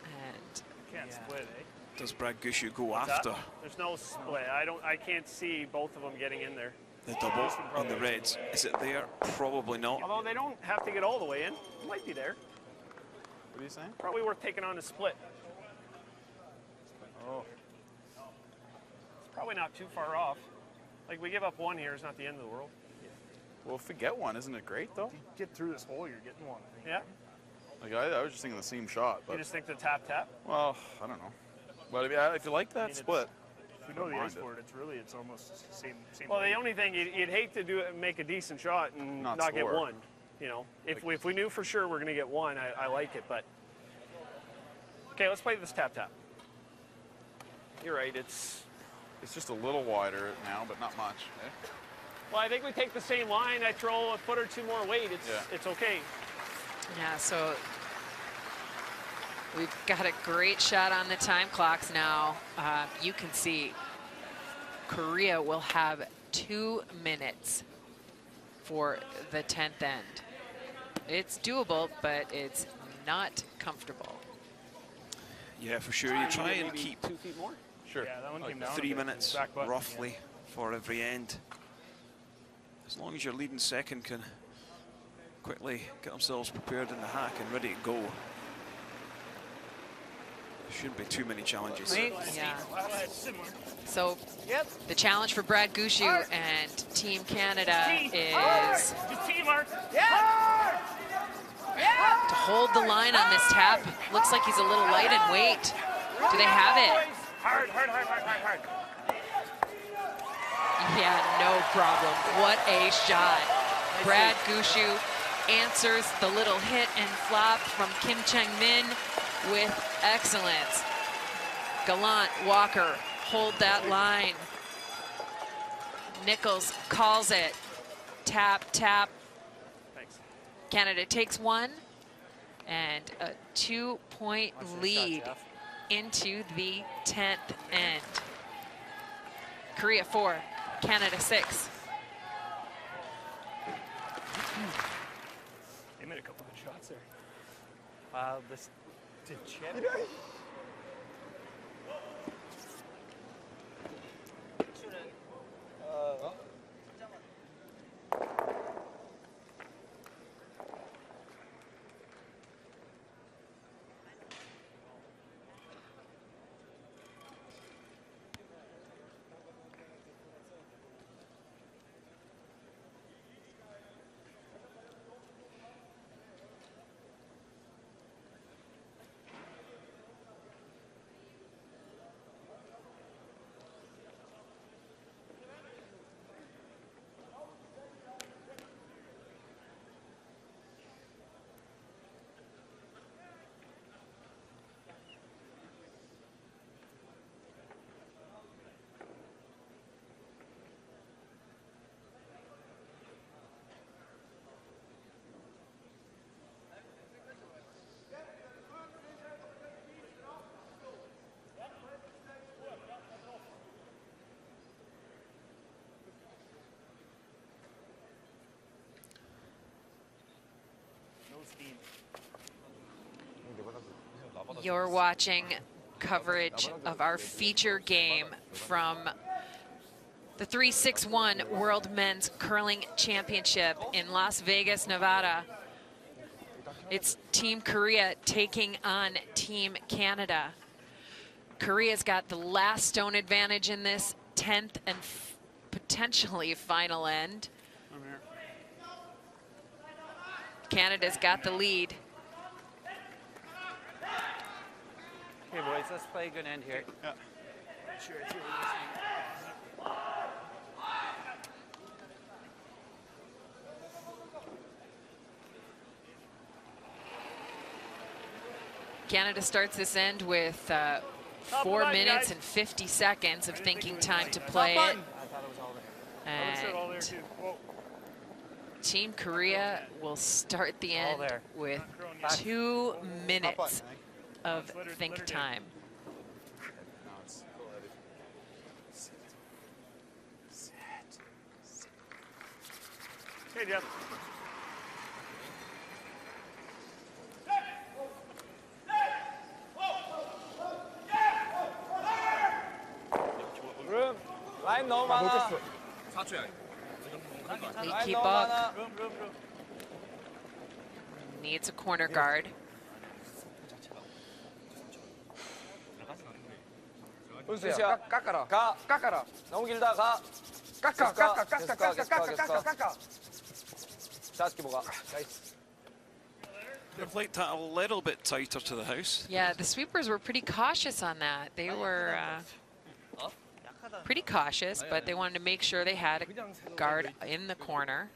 And Can't split, eh? Does Brad Gushue go after There's no split. I can't see both of them getting in there. the double on the reds? Is it there? Probably not. Although they don't have to get all the way in. It might be there. What are you saying? Probably worth taking on a split. Oh, It's probably not too far off. Like, we give up one here, it's not the end of the world. Well, if we get one, isn't it great though? get through this hole, you're getting one. I think. Yeah? Like I was just thinking the same shot, You but just think the tap? well, I don't know. But if you like that it's- split, If we know the Don't ice mind it. for it, it's almost same. Well, the weight. only thing, you'd hate to do it, make a decent shot and Not not get score. one. You know, if we knew for sure we're going to get one, I like it, but. Okay, let's play this tap. You're right, it's. it's just a little wider now, but not much. Eh? Well, I think we take the same line. I throw a foot or two more weight. It's okay. yeah, so we've got a great shot on the time clocks now. You can see Korea will have 2 minutes for the 10th end. It's doable, but it's not comfortable. Yeah, for sure. You try and Maybe keep 2 feet more. Sure. Yeah, that one came down. a 3 bit. minutes Back button, roughly for every end. As long as your leading second can quickly get themselves prepared in the hack and ready to go. There shouldn't be too many challenges. Yeah. So the challenge for Brad Gushue and Team Canada is Just teamwork. to hold the line on this tap. Looks like he's a little light in weight. Do they have it? Hard. Yeah, no problem. What a shot. Brad Gushue answers the little hit and flop from Kim Chang-min with excellence. Gallant, Walker, hold that line. Nichols calls it. Tap. Thanks. Canada takes one, and a 2-point lead into the 10th end. Korea 4, Canada 6. They made a couple good shots there. This did Chet. You're watching coverage of our feature game from the 3-6-1 World Men's Curling Championship in Las Vegas, Nevada. It's Team Korea taking on Team Canada. Korea's got the last stone advantage in this 10th and potentially final end. Canada's got the lead. Okay, boys, let's play a good end here. Yeah. Sure, it's really listening. Canada starts this end with 4 minutes and 50 seconds of thinking time to play it. I thought it was all there. I would've said all there And too. Whoa. Team Korea will start the All end there. with Back. 2 minutes of Let her- think let her do it. time. No, it's Hey, Jeff. 룸. 라인 너무 많아. 4초야. Lee 라인 keep 너무 up. 많아. Needs a corner guard. 은수야, 깎아라. 가. 깎아라. 너무 길다. 가. 깎아. 자스키 뭐가? 나이스. They've liked that a little bit tighter to the house. Yeah, the sweepers were pretty cautious on that. They were pretty cautious, but they wanted to make sure they had a guard in the corner.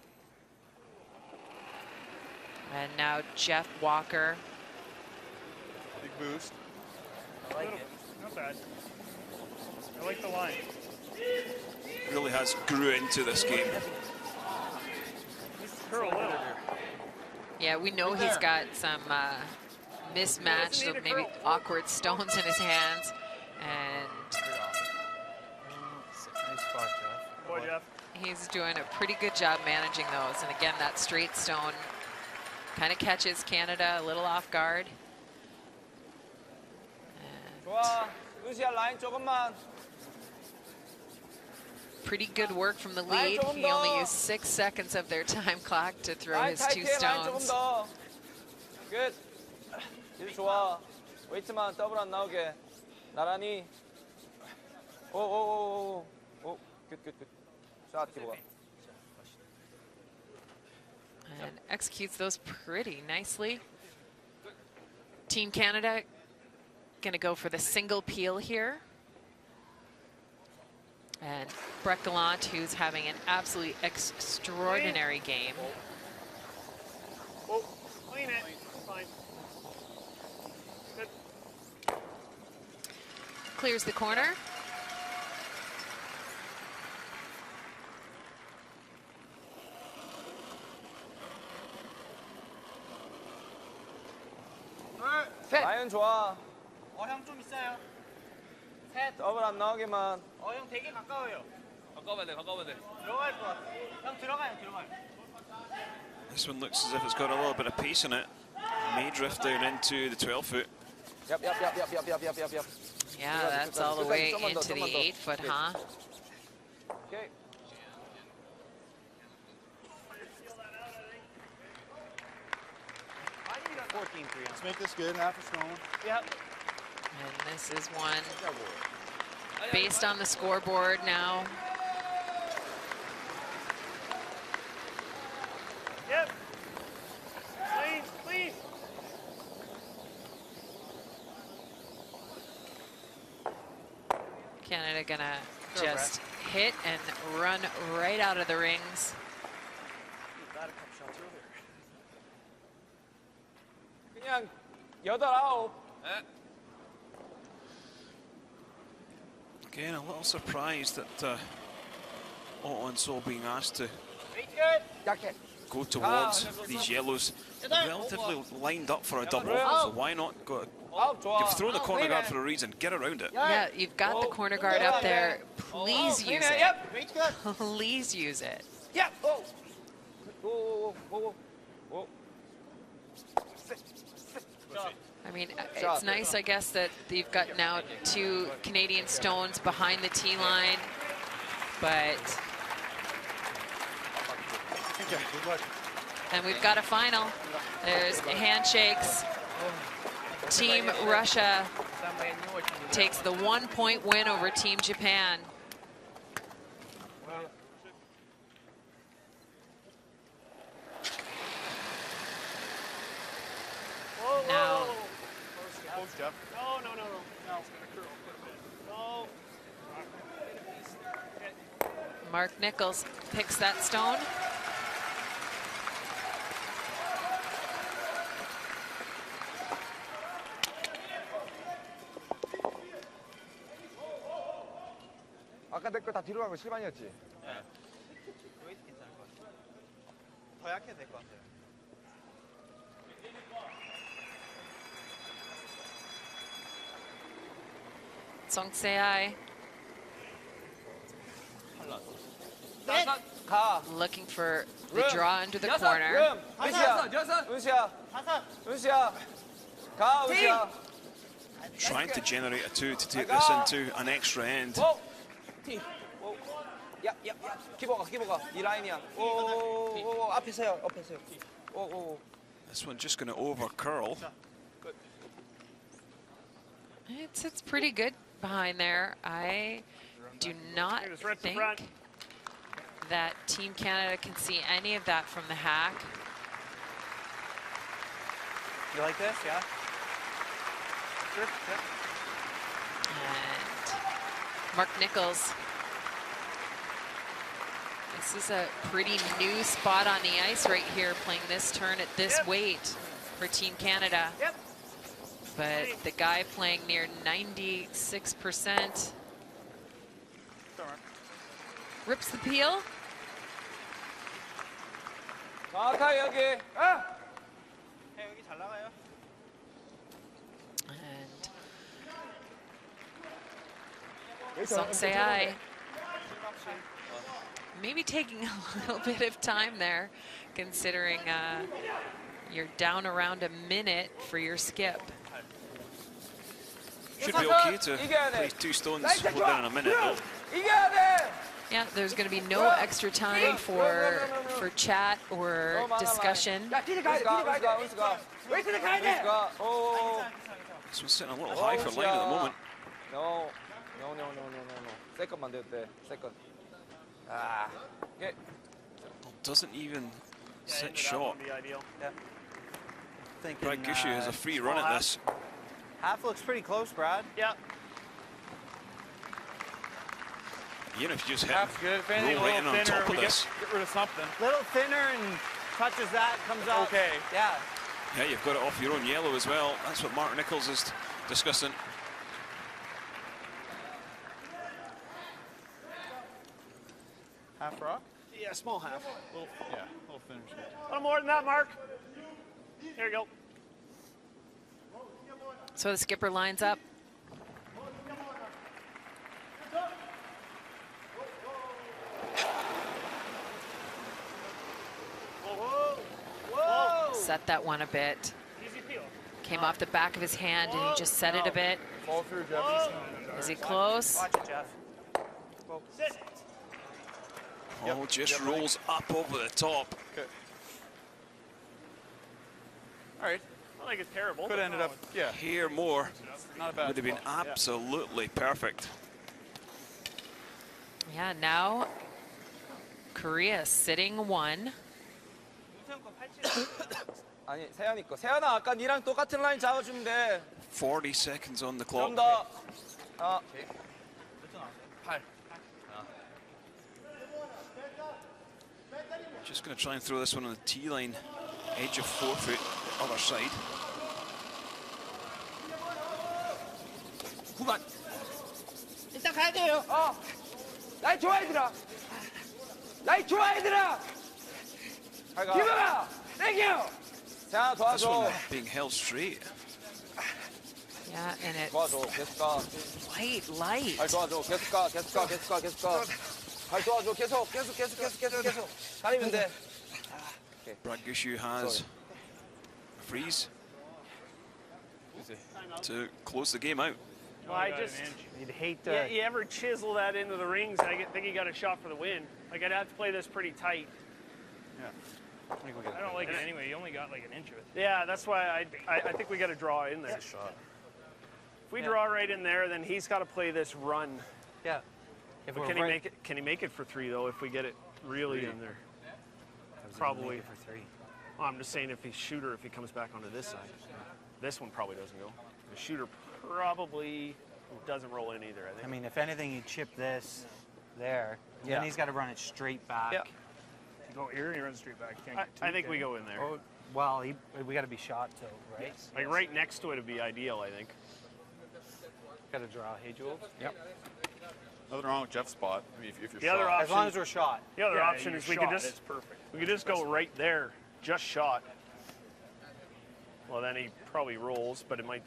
And now Jeff Walker. big boost. I like it. Not bad. I like the line. Really has grew into this game. Curl a little. Yeah, we know he's got some mismatched, or maybe awkward stones in his hands. And Nice spot, Jeff. Boy, Jeff. he's doing a pretty good job managing those. And again, that straight stone kind of catches Canada a little off guard. 좋아. 은수야, 라인 조금만. Pretty good work from the lead. He only used 6 seconds of their time clock to throw 라인 his 2 타이트해, 라인 조금 stones. 더. 끝. 일 좋아. 웨이트만 더블 안 나오게. 나란히. 오. 끝. 샷 기보가. And executes those pretty nicely. Team Canada going to go for the single peel here. And Brett Gallant, who's having an absolutely extraordinary game. Whoa. Clean it. Fine. Good. Clears the corner. 라인 좋아. 형 좀 있어요. 더블 안 나오게만. 형 되게 가까워요. 가까워야 돼. 들어갈 것 같아. 형 들어가요. This one looks as if it's got a little bit of pace in it. May drift down into the 12-foot. Yep. Yeah, that's all the way into the 8-foot, huh? 오케이. I need a 14-3 Let's make this good. Half a stone. Yep. And this is one based on the scoreboard now. Yep. Clean. Canada gonna just hit and run right out of the rings. Got a couple shots earlier. 그냥 8, 9. Again, a little surprised that Otto and So being asked to 약해. go towards these yellows. Relatively lined up for a double, so why not go? 9 좋아. You've thrown the corner guard for a reason. Get around it. Yeah, you've got the corner guard up there. Please use it. Yep. Please use it. Yep. 오. All I mean, it's nice, I guess, that you've got now 2 Canadian stones behind the tee line, but... And we've got a final. There's handshakes. Team Russia takes the 1-point win over Team Japan. Now, Close, Jeff. No. Mark Nichols picks that stone. 아까 내 거 다 뒤로 간 거 실망이었지? 웨이트 괜찮을 것 같아요. 더 약해도 될 것 같아요. Song Se-ai 가. looking for the draw under the corner. 은수야. 가, 은수야. Trying to generate a 2 to take this into an extra end. 야, 기보가. 이 라인이야. 오, 앞에 서요. 오. This one just going to over curl. It's pretty good behind there. I do not think that Team Canada can see any of that from the hack. You like this? Yeah. Sure. And Mark Nichols. This is a pretty new spot on the ice right here, playing this turn at this weight for Team Canada. Yep. But the guy playing near 96% rips the peel. 정확하게 여기. 여기 잘 나가요. And Song Se-ai maybe taking a little bit of time there, considering you're down around a minute for your skip. Should be okay to place 2 stones within a minute though. 이겨야 돼. Yeah, there's going to be no extra time for chat or discussion. 은수가. 웨이트를 가야 돼. This one's sitting a little high for line at the moment. No. 세컨만 되었대. 세컨. Doesn't even sit short. Be ideal. Brad Gushue has a free run at this. Half looks pretty close, Brad. Yeah. Even if you just hit Half's good. If anything, roll a right in little on thinner, top of we this. get rid of something. Little thinner and touches that, comes up. Okay. Yeah. Yeah, you've got it off your own yellow as well. That's what Mark Nichols is discussing. Half rock? Yeah, small half. A little thinner. A little more than that, Mark. Here you go. So the skipper lines up. Set that one a bit. Easy peel. Came off the back of his hand and he just set it a bit. Fall through, Jeff. Is he close? Watch it, Jeff. Sit. Oh, just rolls up over the top. Okay. All right. I don't think it's terrible. Could have ended up, yeah, Here more not a bad would have been spot. Yeah. absolutely perfect. Yeah, now Korea sitting 1. 아니, 세연이 거. 세연아, 아까 니랑 똑같은 라인 잡아주면 돼. 40 seconds on the 좀 clock. 더. Just going to try and throw this one on the tee line, edge of 4 foot, other side. 9번. 일단 가야 돼요. 라인 좋아, 얘들아. 라인 좋아, 얘들아. 기브가. 땡겨. 자, This one 도와줘. being held straight. Yeah, and it's 도와줘. 계속 가. light. 발 도와줘. 계속 가. 계속 가. 계속 가. 계속 가. 발 도와줘. 계속. 다니면 돼. Brad Gushue has a freeze. to close the game out. Well, I just, You'd hate yeah, to. you ever chisel that into the rings? I think he got a shot for the win. Like, I'd have to play this pretty tight. I don't like it anyway. You only got like an inch of it. Yeah, that's why I think we got to draw in there. If we draw right in there, then he's got to play this run. Yeah. If But we're can he right- make it? Can he make it for 3 though? If we get it really in there, I was gonna probably. make it for 3. Well, I'm just saying if he's shooter, if he comes back onto this side, this one probably doesn't go. The shooter probably doesn't roll in either. I think. I mean, if anything, you chip this there. Yeah. Then he's got to run it straight back. Yeah. You go here and you run straight back. You can't get I too think we thin. go in there. Oh, well, we got to be shot till, right? Like right next to it would be ideal, I think. Got to draw. Hey, Jules? Yep. Nothing wrong with Jeff's spot. I mean, if you're The other shot. option, As long as we're shot. the other Yeah, option you're is we shot, could just it's perfect. we could just go right there, just shot. Well, then he probably rolls, but it might.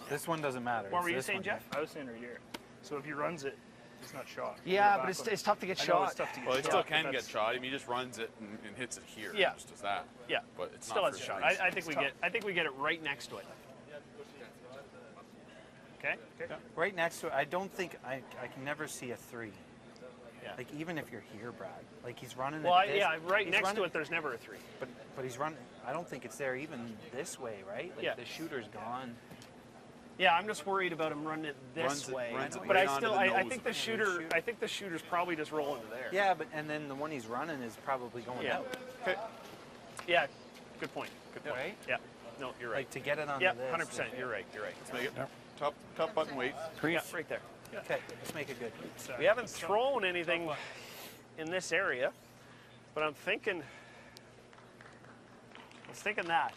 This one doesn't matter. What It's were you this saying, one Jeff? I was saying right here. So if he runs it, it's not shot. Yeah, Go but back it's tough to get I know shot. it's tough to get Well, he shot, still but can get that's- shot. I mean, he just runs it and hits it here. Yeah. Just does that. Yeah, But it's still not has a for shot. straight. I think we get. I think we get it right next to it. Okay. Right next to it, I don't think I can never see a 3. Yeah. Like even if you're here, Brad. Like he's running. Well, it this, yeah, right he's next running, to it, there's never a 3. But he's running. I don't think it's there even this way, right? Like Yeah. the shooter's gone. Yeah, I'm just worried about him running it this Runs it- way. runs it But right I onto still, the I nose think of the it. shooter, I think the shooter's probably just rolling to there. Yeah, but and then the one he's running is probably going Yeah. out. Okay. Yeah. Good point. Good point. Right? Yeah. No, you're right. Like to get it on Yeah, this. 100%. You're right. You're right. Let's make it top button weight. Yeah, right there. Okay, let's make it good. We haven't thrown anything in this area, but I'm thinking. I was thinking that.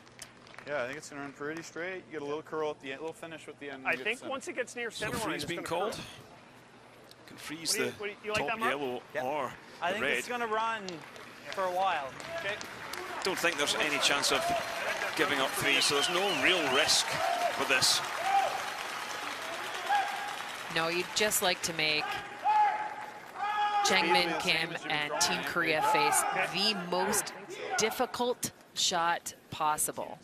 Yeah, I think it's gonna run pretty straight. You get a little curl at the end, a little finish with the end. I you get think center. once it gets near So center line, freeze it's being gonna called. curl. Can freeze What do you- the what do you like top that, Mark? yellow Yeah. or I the think red. it's going to run for a while. Okay. Don't think there's any chance of giving up 3, so there's no real risk with this. No, you'd just like to make Changmin Kim and Team Korea face the most difficult shot possible.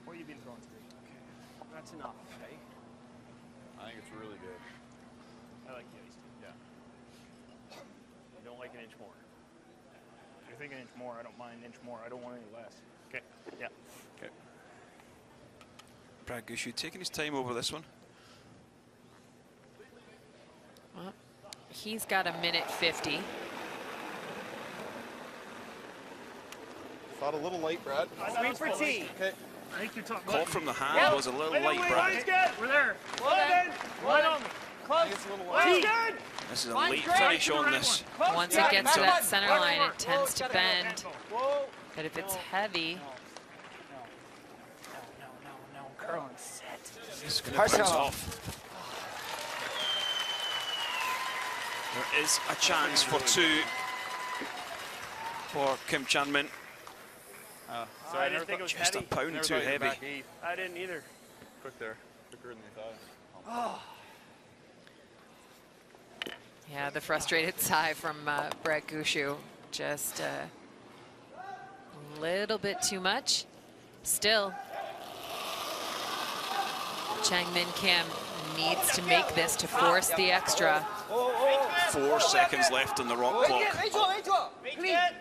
What have you been throwing? That's enough. Okay. I think it's really good. I like the ice. Yeah. I don't like an inch more. If you're thinking an inch more, I don't mind an inch more. I don't want any less. Okay. Yeah. Okay. Brad Gushu taking his time over this one. Well, he's got a minute 50. Thought a little light, Brad. Sweet for tea. Okay. I think you're talking Call from the hand was a little light, Brad. We're there. I think it's a little light. This is a late finish on this. Once it gets to that center line, it tends to bend. But if it's heavy, No, curling set. It's going to bounce off. There is a chance for 2 for Kim Chanmin. So I didn't think it was Just a heavy. pound too heavy. I didn't either. Quick there. Quicker than they thought. yeah, the frustrated sigh from Brett Gushu. Just a little bit too much. Still, Changmin Kim needs to make this to force the extra. 4 seconds left on the rock clock.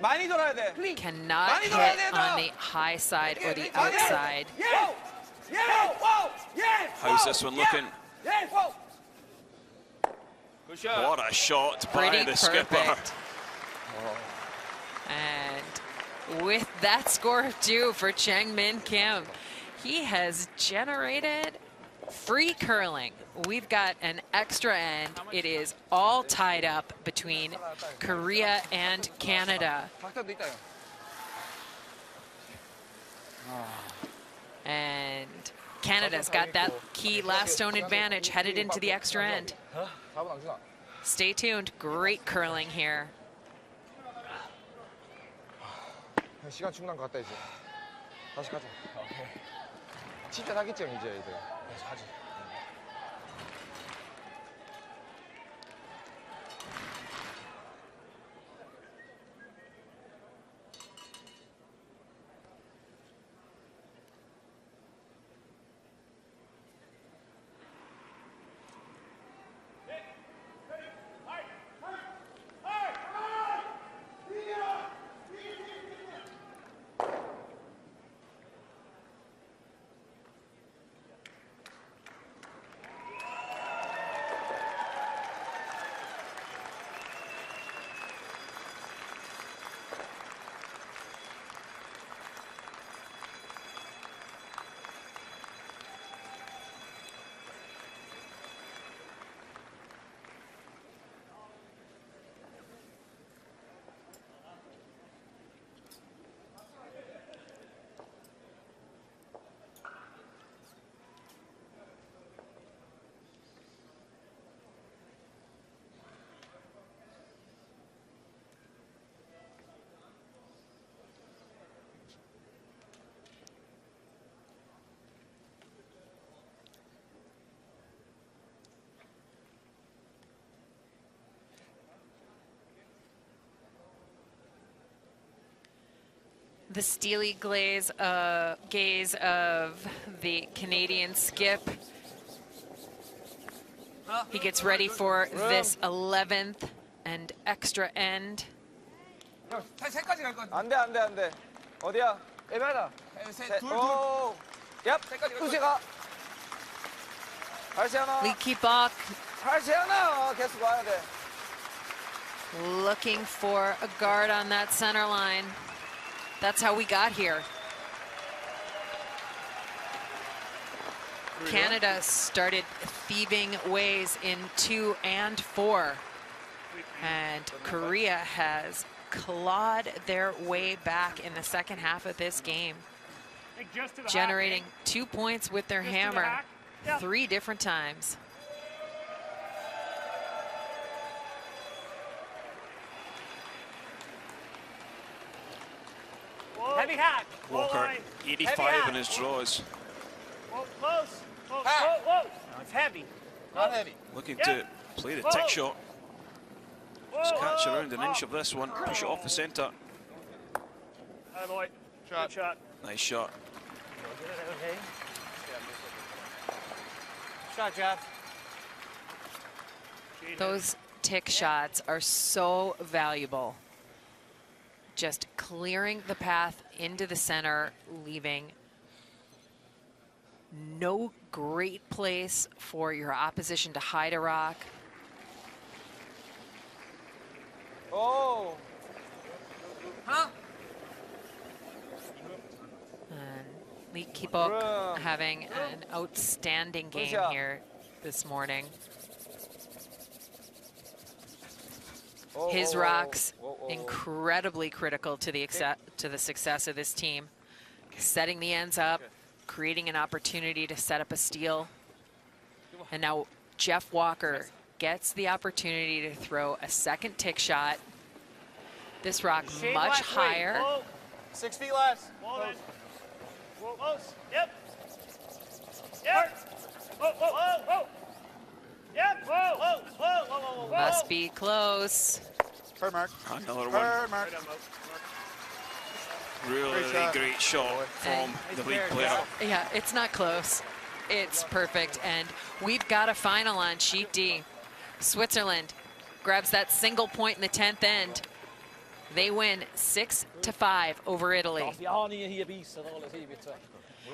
많이 돌아야 돼. Cannot hit on the high side or the outside. How's this one looking? Good shot. What a shot by Pretty the skipper. perfect. And with that score of 2 for Changmin Kim, he has generated free curling. We've got an extra end. It is all tied up between Korea and Canada. 박자도 있다. And Canada's got that key last stone advantage headed into the extra end. 4번 안 주나? Stay tuned. Great curling here. 시간 충분한 것 같다 이제. 다시 가자. 진짜 하겠지 형 이제 애들. 다시 하지. the steely gaze of the Canadian skip. He gets ready for this 11th and extra end. 세까지 갈 것 같아. 안 돼, 안 돼, 안 돼. 어디야? 애매하다. 둘. 오. 얍. 수시가. 할시 하나. Lee Ki-bok 할시 하나. 계속 와야 돼. looking for a guard on that center line. That's how we got here. Canada started thieving ways in 2 and 4. And Korea has clawed their way back in the second half of this game, generating 2 points with their hammer 3 different times. Heavy hack. Walker, 85 in his draws. Whoa, close. Whoa, whoa, whoa. No, it's heavy. Not heavy. Looking to play the tick shot. Just catch around an inch of this one, push it off the centre. Out of the way. Shot. Good shot. Nice shot. Okay. Shot, Jeff. Those tick shots are so valuable. Just clearing the path into the center, leaving no great place for your opposition to hide a rock. 오. 하나. And Lee Ki-bok having an outstanding game here this morning. His rocks incredibly critical to the success of this team. Setting the ends up, creating an opportunity to set up a steal. And now Jeff Walker gets the opportunity to throw a second tick shot. This rock much higher. 6 feet less. Whoa, whoa, close. Yep. Yep. Whoa, whoa, whoa, whoa. Yep. Whoa, whoa, whoa, whoa, whoa, whoa. Must be close. Per mark. Another one. Per mark. Really great shot from the lead player. Yeah, it's not close. It's perfect. And we've got a final on sheet D. Switzerland grabs that single point in the 10th end. They win 6-5 over Italy.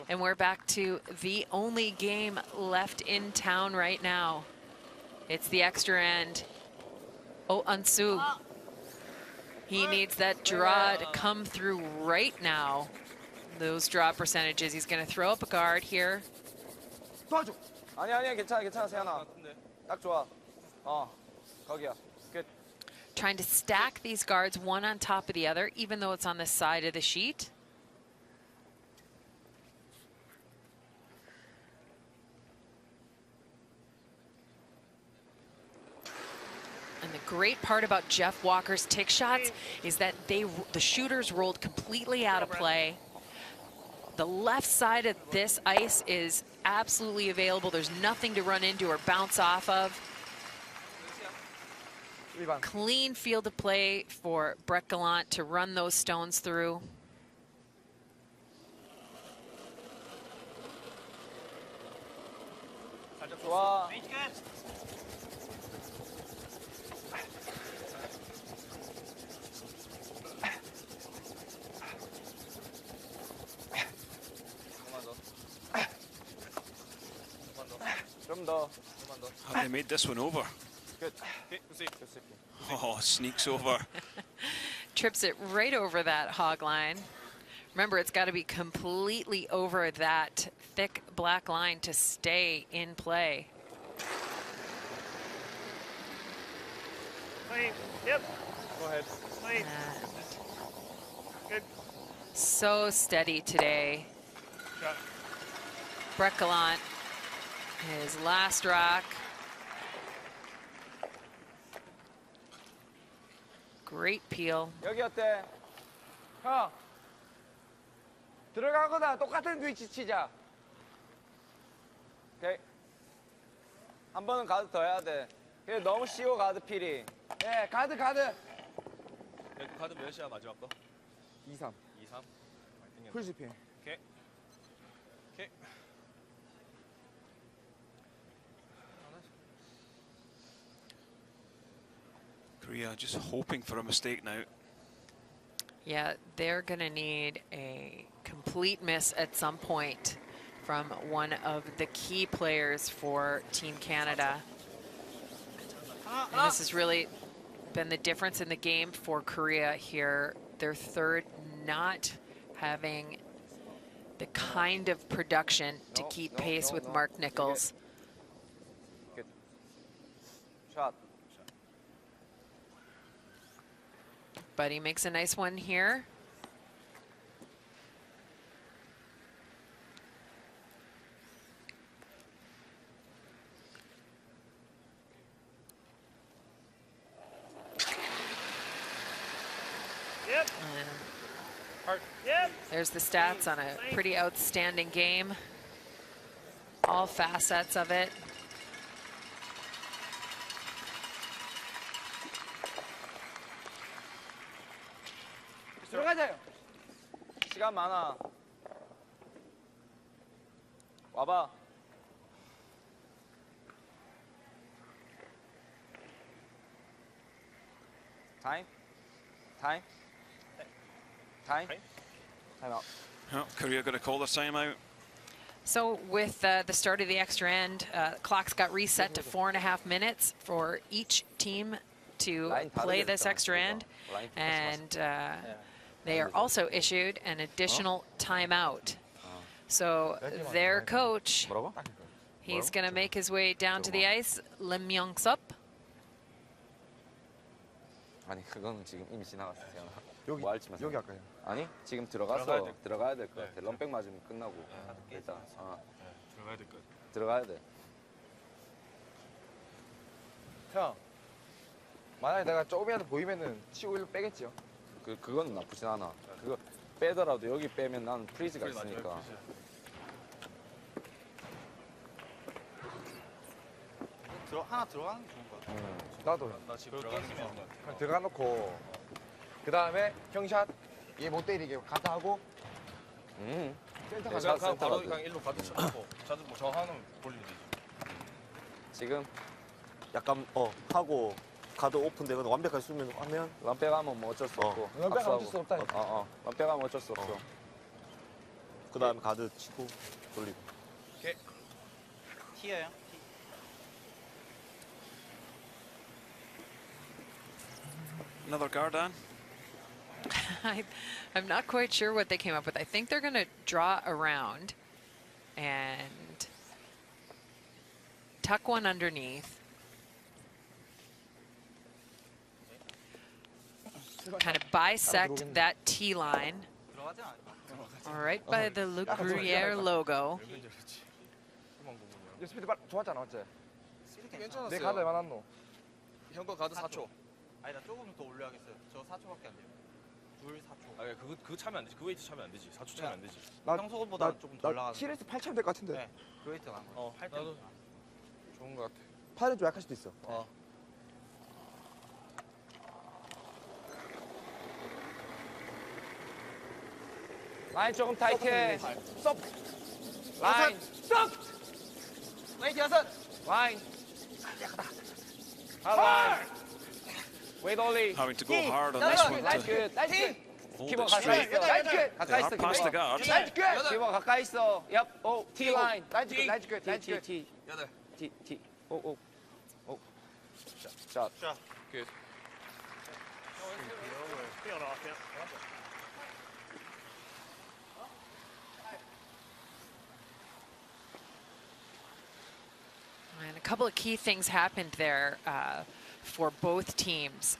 And we're back to the only game left in town right now. It's the extra end. Oh, Ansu. He needs that draw to come through right now. Those draw percentages. He's going to throw up a guard here. 도와줘. 아니야, 괜찮아, 세연아. 딱 좋아. 거기야. Good. Trying to stack these guards one on top of the other, even though it's on the side of the sheet. And the great part about Jeff Walker's tick shots is that the shooters rolled completely out of play. The left side of this ice is absolutely available. There's nothing to run into or bounce off of. Clean field of play for Brett Gallant to run those stones through. 좋아. 좀 더. Have they made this one over? Good. Oh, sneaks over. Trips it right over that hog line. Remember, it's got to be completely over that thick black line to stay in play. Clean. Yep. Go ahead. Clean. Good. So steady today. Shot. Brett Gallant, his last rock. Great peel. 여기 어때? 형. 들어가거나 똑같은 위치 치자. 오케이. 한 번은 가드 더 해야 돼. 그래, 너무 쉬워, 가드 필이. 예, 가드. 카드 몇이야 마지막 거? 2-3. 2-3. 풀스핀. 오케이. 오케이. Korea just hoping for a mistake now. Yeah, they're going to need a complete miss at some point from one of the key players for Team Canada. And this has really been the difference in the game for Korea here. Their third not having the kind of production to keep pace with Mark Nichols. Good. Shot. But he makes a nice one here. Yep. Yep. There's the stats on a pretty outstanding game. All facets of it. 들어가자요. 시간 많아. 와봐. 타임. 타임. 타임. 타임 아웃. Oh, Korea got to call their timeout. So with the start of the extra end, clocks got reset to 4.5 minutes for each team to play this extra end. And they are also issued an additional timeout. So their coach, he's going to make his way down to the ice, Lim Myung-sup. 아니 그거는 지금 이미 지나갔어. 여기, 뭐 할지 마세요. 여기 할까요? 아니 지금 들어가서 들어가야 될 것 같아. 럼백 맞으면 끝나고 일단 들어가야 될 것 같아. 들어가야 돼. 형. 만약에 내가 조금이라도 보이면은 치고 일로 빼겠지요. 그건 나쁘진 않아. 그거 빼더라도 여기 빼면 나는 프리즈가 있으니까. 하나 들어가는 게 좋은 것 같아. 나도. 나 지금 들어가는 게 좋은 것 같아. 그냥 들어가 놓고 그 다음에 형샷 얘 못 때리게 가다 하고 센터 가자. 그냥 바로 그냥 일로 가도 쳐놓고 자주 뭐저 하나는 돌리면 되지. 지금 약간 하고 가드 오픈되거나 완벽하게 수면 하면 럼백 하면 뭐 어쩔 수 없고. 럼백 하면 어쩔 수 없다. 럼백 하면 어쩔 수 없어. 그 다음에 가드 치고 돌리고. 오케이. 티예요. Another guard on. I'm not quite sure what they came up with. I think they're going to draw around and tuck one underneath. Kind of bisect that T line. Right by the Le Gruyere logo. 스피드 좋았잖아, 맞지? 스피드 괜찮았어요. 내 가드 얼마나 났노? 형거 가드 4초. 아니 나 조금 더 올려야겠어요. 저 4초밖에 안 돼요. 둘 4초. 아 그거 차면 안 되지. 그 웨이트 차면 안 되지. 4초 차면 안 되지. 평소보다 조금 덜 나가는. 7에서 8 차면 될 것 같은데. 네. 그 웨이트 나간 거. 8대. 나도 좋은 것 같아. 8은 좀 약할 수도 있어. 라인 조금 타이트해. 스톱. 라인. 스톱. 라이트 여섯. 라인. 라인. 웨이트 올리. Having to go hard on this one 나이스 to 굿. 나이스 굿. hold 기본 it 가까이 straight. 있어. 나이스 굿. They 가까이 are 있어. past the guard. 나이스 굿. 기본 가까이 있어. 얍. 오. T 라인. 나이스 굿. 나이스 굿. 나이스 굿. T. 여덟. T. 오. 샷. 굿. Field off, yeah. And a couple of key things happened there for both teams.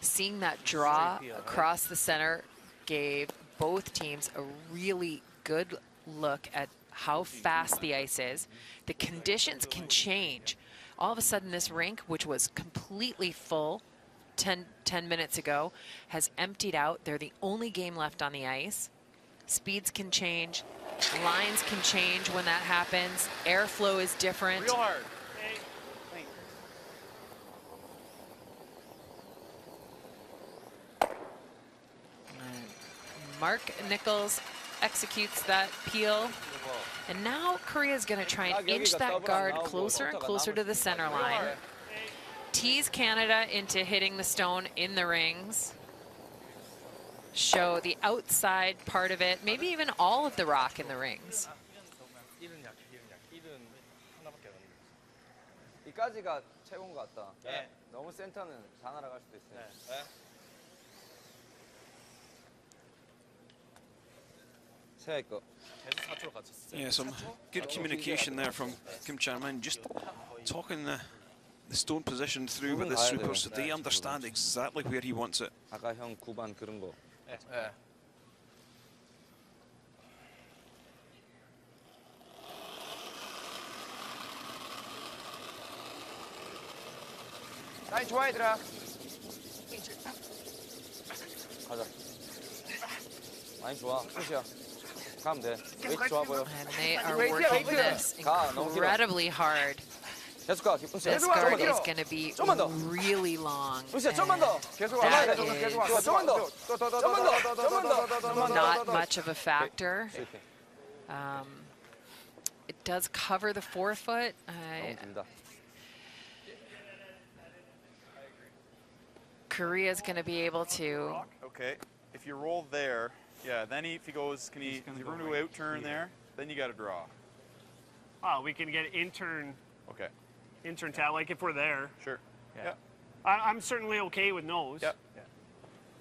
Seeing that draw across the center gave both teams a really good look at how fast the ice is. The conditions can change. All of a sudden, this rink, which was completely full 10 minutes ago, has emptied out. They're the only game left on the ice. Speeds can change. Lines can change when that happens. Airflow is different. Real hard. Mark Nichols executes that peel. And now Korea's going to try and inch that guard closer and closer to the center line. Tease Canada into hitting the stone in the rings. Show the outside part of it, maybe even all of the rock in the rings. 이까지가 최고인 것 같다. 너무 센터는 다 날아갈 수도 있어요. 세야 거. Yeah, some good communication there from Kim Chan-min, just talking the stone position through with the super, so they understand exactly where he wants it. 아까 형 9반 그런 거. 라인 좋아 얘들아. 가자. 라인 좋아. 끝이야. 가면 돼. 웨이트 좋아 보여. And they are working this incredibly hard. 계속 가. 기쁜 This guard is going to be really long. 좀만 더. 계속 와. That 계속 와. is 좀만 더. 좀만 더. not much of a factor. It does cover the forefoot. Korea's going to be able to. Okay. If you roll there, yeah, then if he goes, can he room to out turn there? Then you got to draw. Oh, we can get intern. Okay. Intern tap, like if we're there. Sure. Yeah. I'm certainly okay with nose. Yep.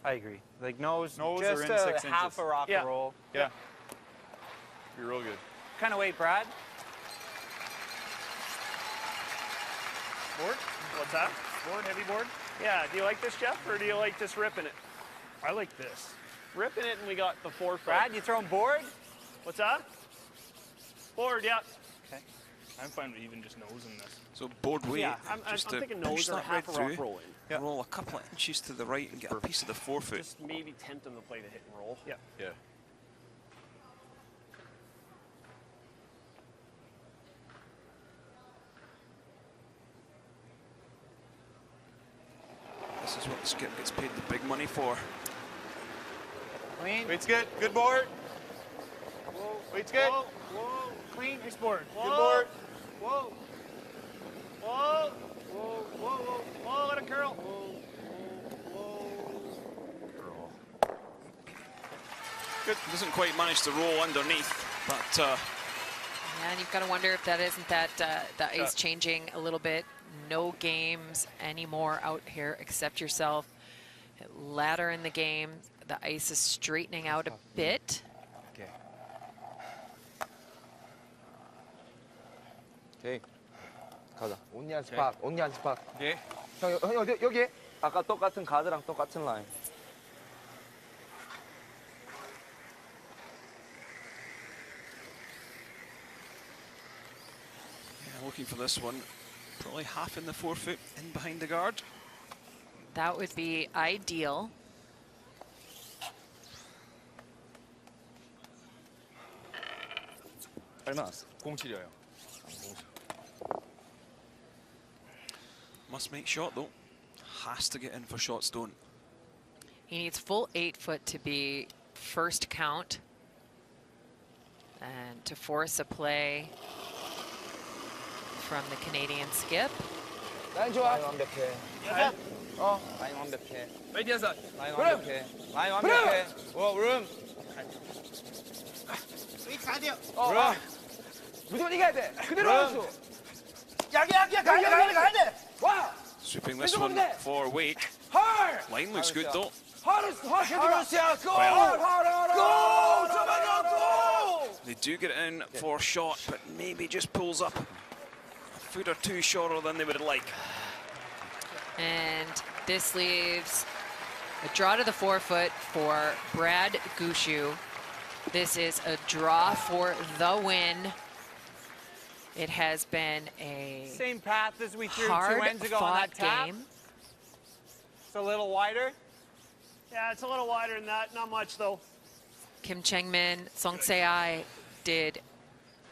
I agree. Like nose or just in 6 half inches. a rock Yeah. roll. Yeah. You're real good. Kind of weight, Brad. Board? What's that? Board, heavy board? Yeah, do you like this, Jeff, or do you like just ripping it? I like this. Ripping it, and we got the forefoot. Brad, you throwing board? What's that? Board, yeah. Okay. I'm fine with even just nosing this. So board weight, Yeah, I'm just thinking to push nose or that half right a rock through, roll in. roll a couple of inches to the right and get a piece of the forefoot. Just maybe tent them to play the hit and roll. Yeah. Yeah. This is what Skip gets paid the big money for. Clean. Weight's good. Good board. Weight's good. Whoa, whoa, clean. Nice board. Whoa, Good board. Whoa. Whoa. Whoa, whoa, whoa. Whoa, let it curl. Good. Doesn't quite manage to roll underneath, but Yeah, and you've got to wonder if that isn't that the ice changing a little bit. No games anymore out here except yourself. Later in the game, the ice is straightening out a bit. 오케이. 가자. 온리 한 스팟. 온리 한 스팟. 예. 형 여기. 아까 똑같은 가드랑 똑같은 라인. yeah, looking for this one. Probably half in the forefoot, in behind the guard. That would be ideal. 얼마? 07이에요. Must make shot though. Has to get in for shot stone. He needs full 8 foot to be first count and to force a play from the Canadian skip. 라인 좋아. 라인 완벽해. 라인 완벽해. 웨이트에서. 라인 그럼. 완벽해. 라인 완벽해. 와, 룸. 웨이트 가야 돼요. 룸. 무조건 이겨야 돼. 그대로 하수. 가야 돼. 와. Sweeping this one for Wake. 헐. Line looks good though. 하루스, 하루스야, 고! They do get it in for shot, but maybe just pulls up a foot or two shorter than they would like. And this leaves a draw to the forefoot for Brad Gushue. This is a draw for the win. It has been a Same path as we threw 2 hard ends ago on fought that tap. game. It's a little wider. Yeah, it's a little wider than that. Not much, though. Kim Cheng-min, Song Se-ai did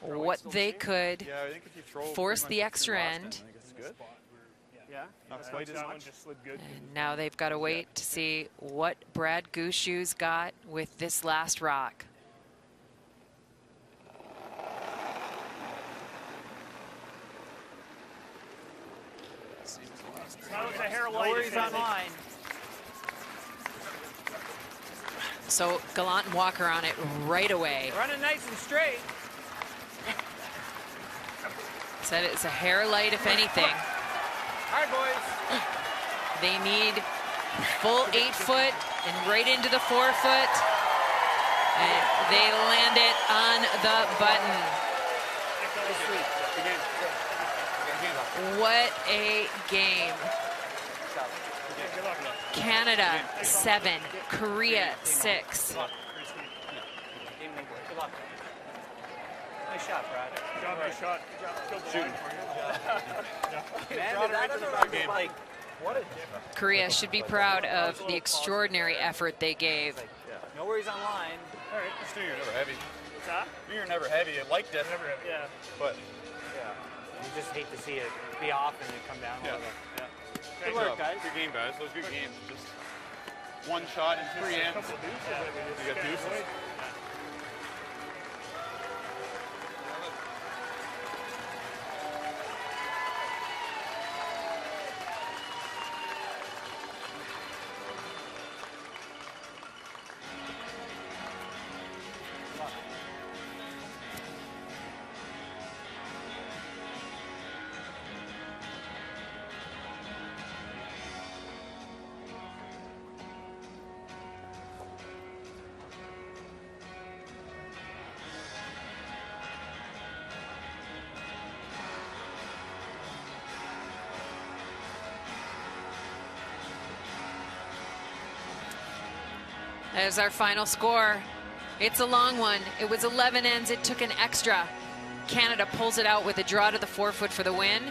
what they could, Yeah, I think if you throw force pretty the much extra last end. I think it's good. Yeah. Not quite as That one much. just slid good. And now they've got to wait to see what Brad Gushue's got with this last rock. That was a hair No light. worries on line. So Gallant and Walker on it right away. Running nice and straight. Said it's a hair light, if anything. All right, boys. They need full 8 foot and right into the 4 foot. And they land it on the button. What a game. Canada 7, Korea 6. Good luck. Nice shot, Brad. Good job, nice shot. Shooting. Man, that other one was like, what a difference. Korea should be proud of the extraordinary effort they gave. No worries on line. All right, just knew you're never heavy. What's that? You're never heavy. I liked it. Never heavy. Yeah. But Yeah. You just hate to see it be off and then come down a little bit. yeah. Good work, guys. Good game, guys. Those good games. Just one shot and 3 ends. You got deuces. There's our final score. It's a long one. It was 11 ends. It took an extra. Canada pulls it out with a draw to the 4 foot for the win.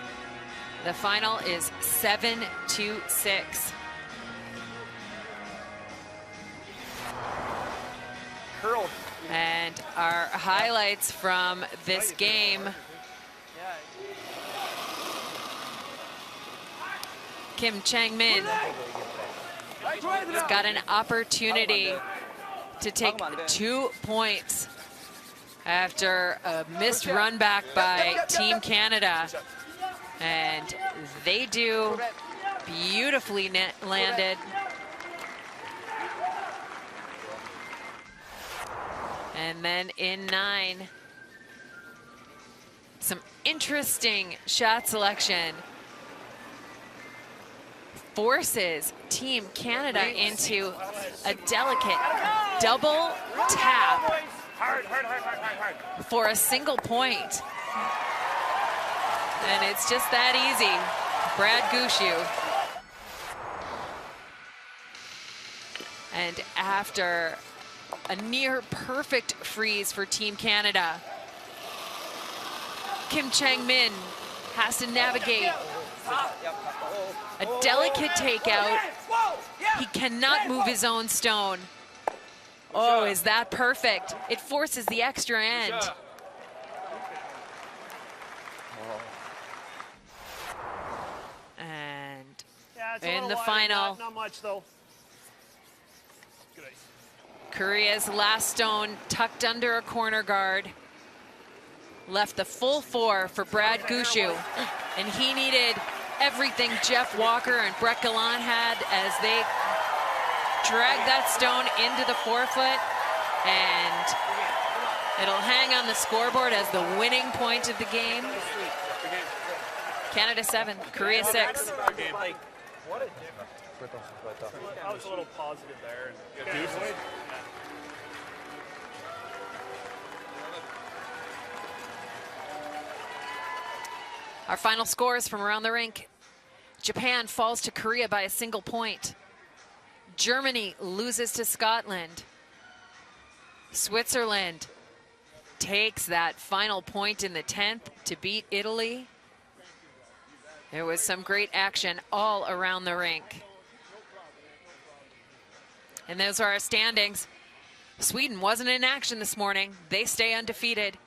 The final is 7-6. Curled. And our highlights from this game. Kim Chang-min has got an opportunity to take 2 points after a missed run back by Team Canada. And they do. Beautifully landed. And then in 9, some interesting shot selection. Forces Team Canada into a delicate double tap for a single point. And it's just that easy. Brad Gushue. And after a near perfect freeze for Team Canada, Kim Chang-min has to navigate a delicate takeout. He cannot move his own stone. Oh, is that perfect? It forces the extra end. And Yeah, it's a in little the wide, final, not much though. Korea's last stone tucked under a corner guard. Left the full 4 for Brad Gushue. And he needed everything Jeff Walker and Brett Gallant had as they dragged that stone into the 4 foot. And it'll hang on the scoreboard as the winning point of the game. Canada 7, Korea 6. What a difference. I was a little positive there. You got deuces. Our final scores from around the rink. Japan falls to Korea by a single point. Germany loses to Scotland. Switzerland takes that final point in the 10th to beat Italy. There was some great action all around the rink. And those are our standings. Sweden wasn't in action this morning. They stay undefeated.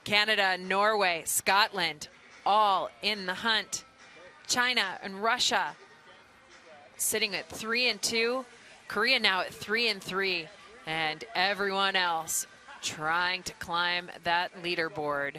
Canada, Norway, Scotland, all in the hunt. China and Russia sitting at 3-2. Korea now at 3-3. And everyone else trying to climb that leaderboard.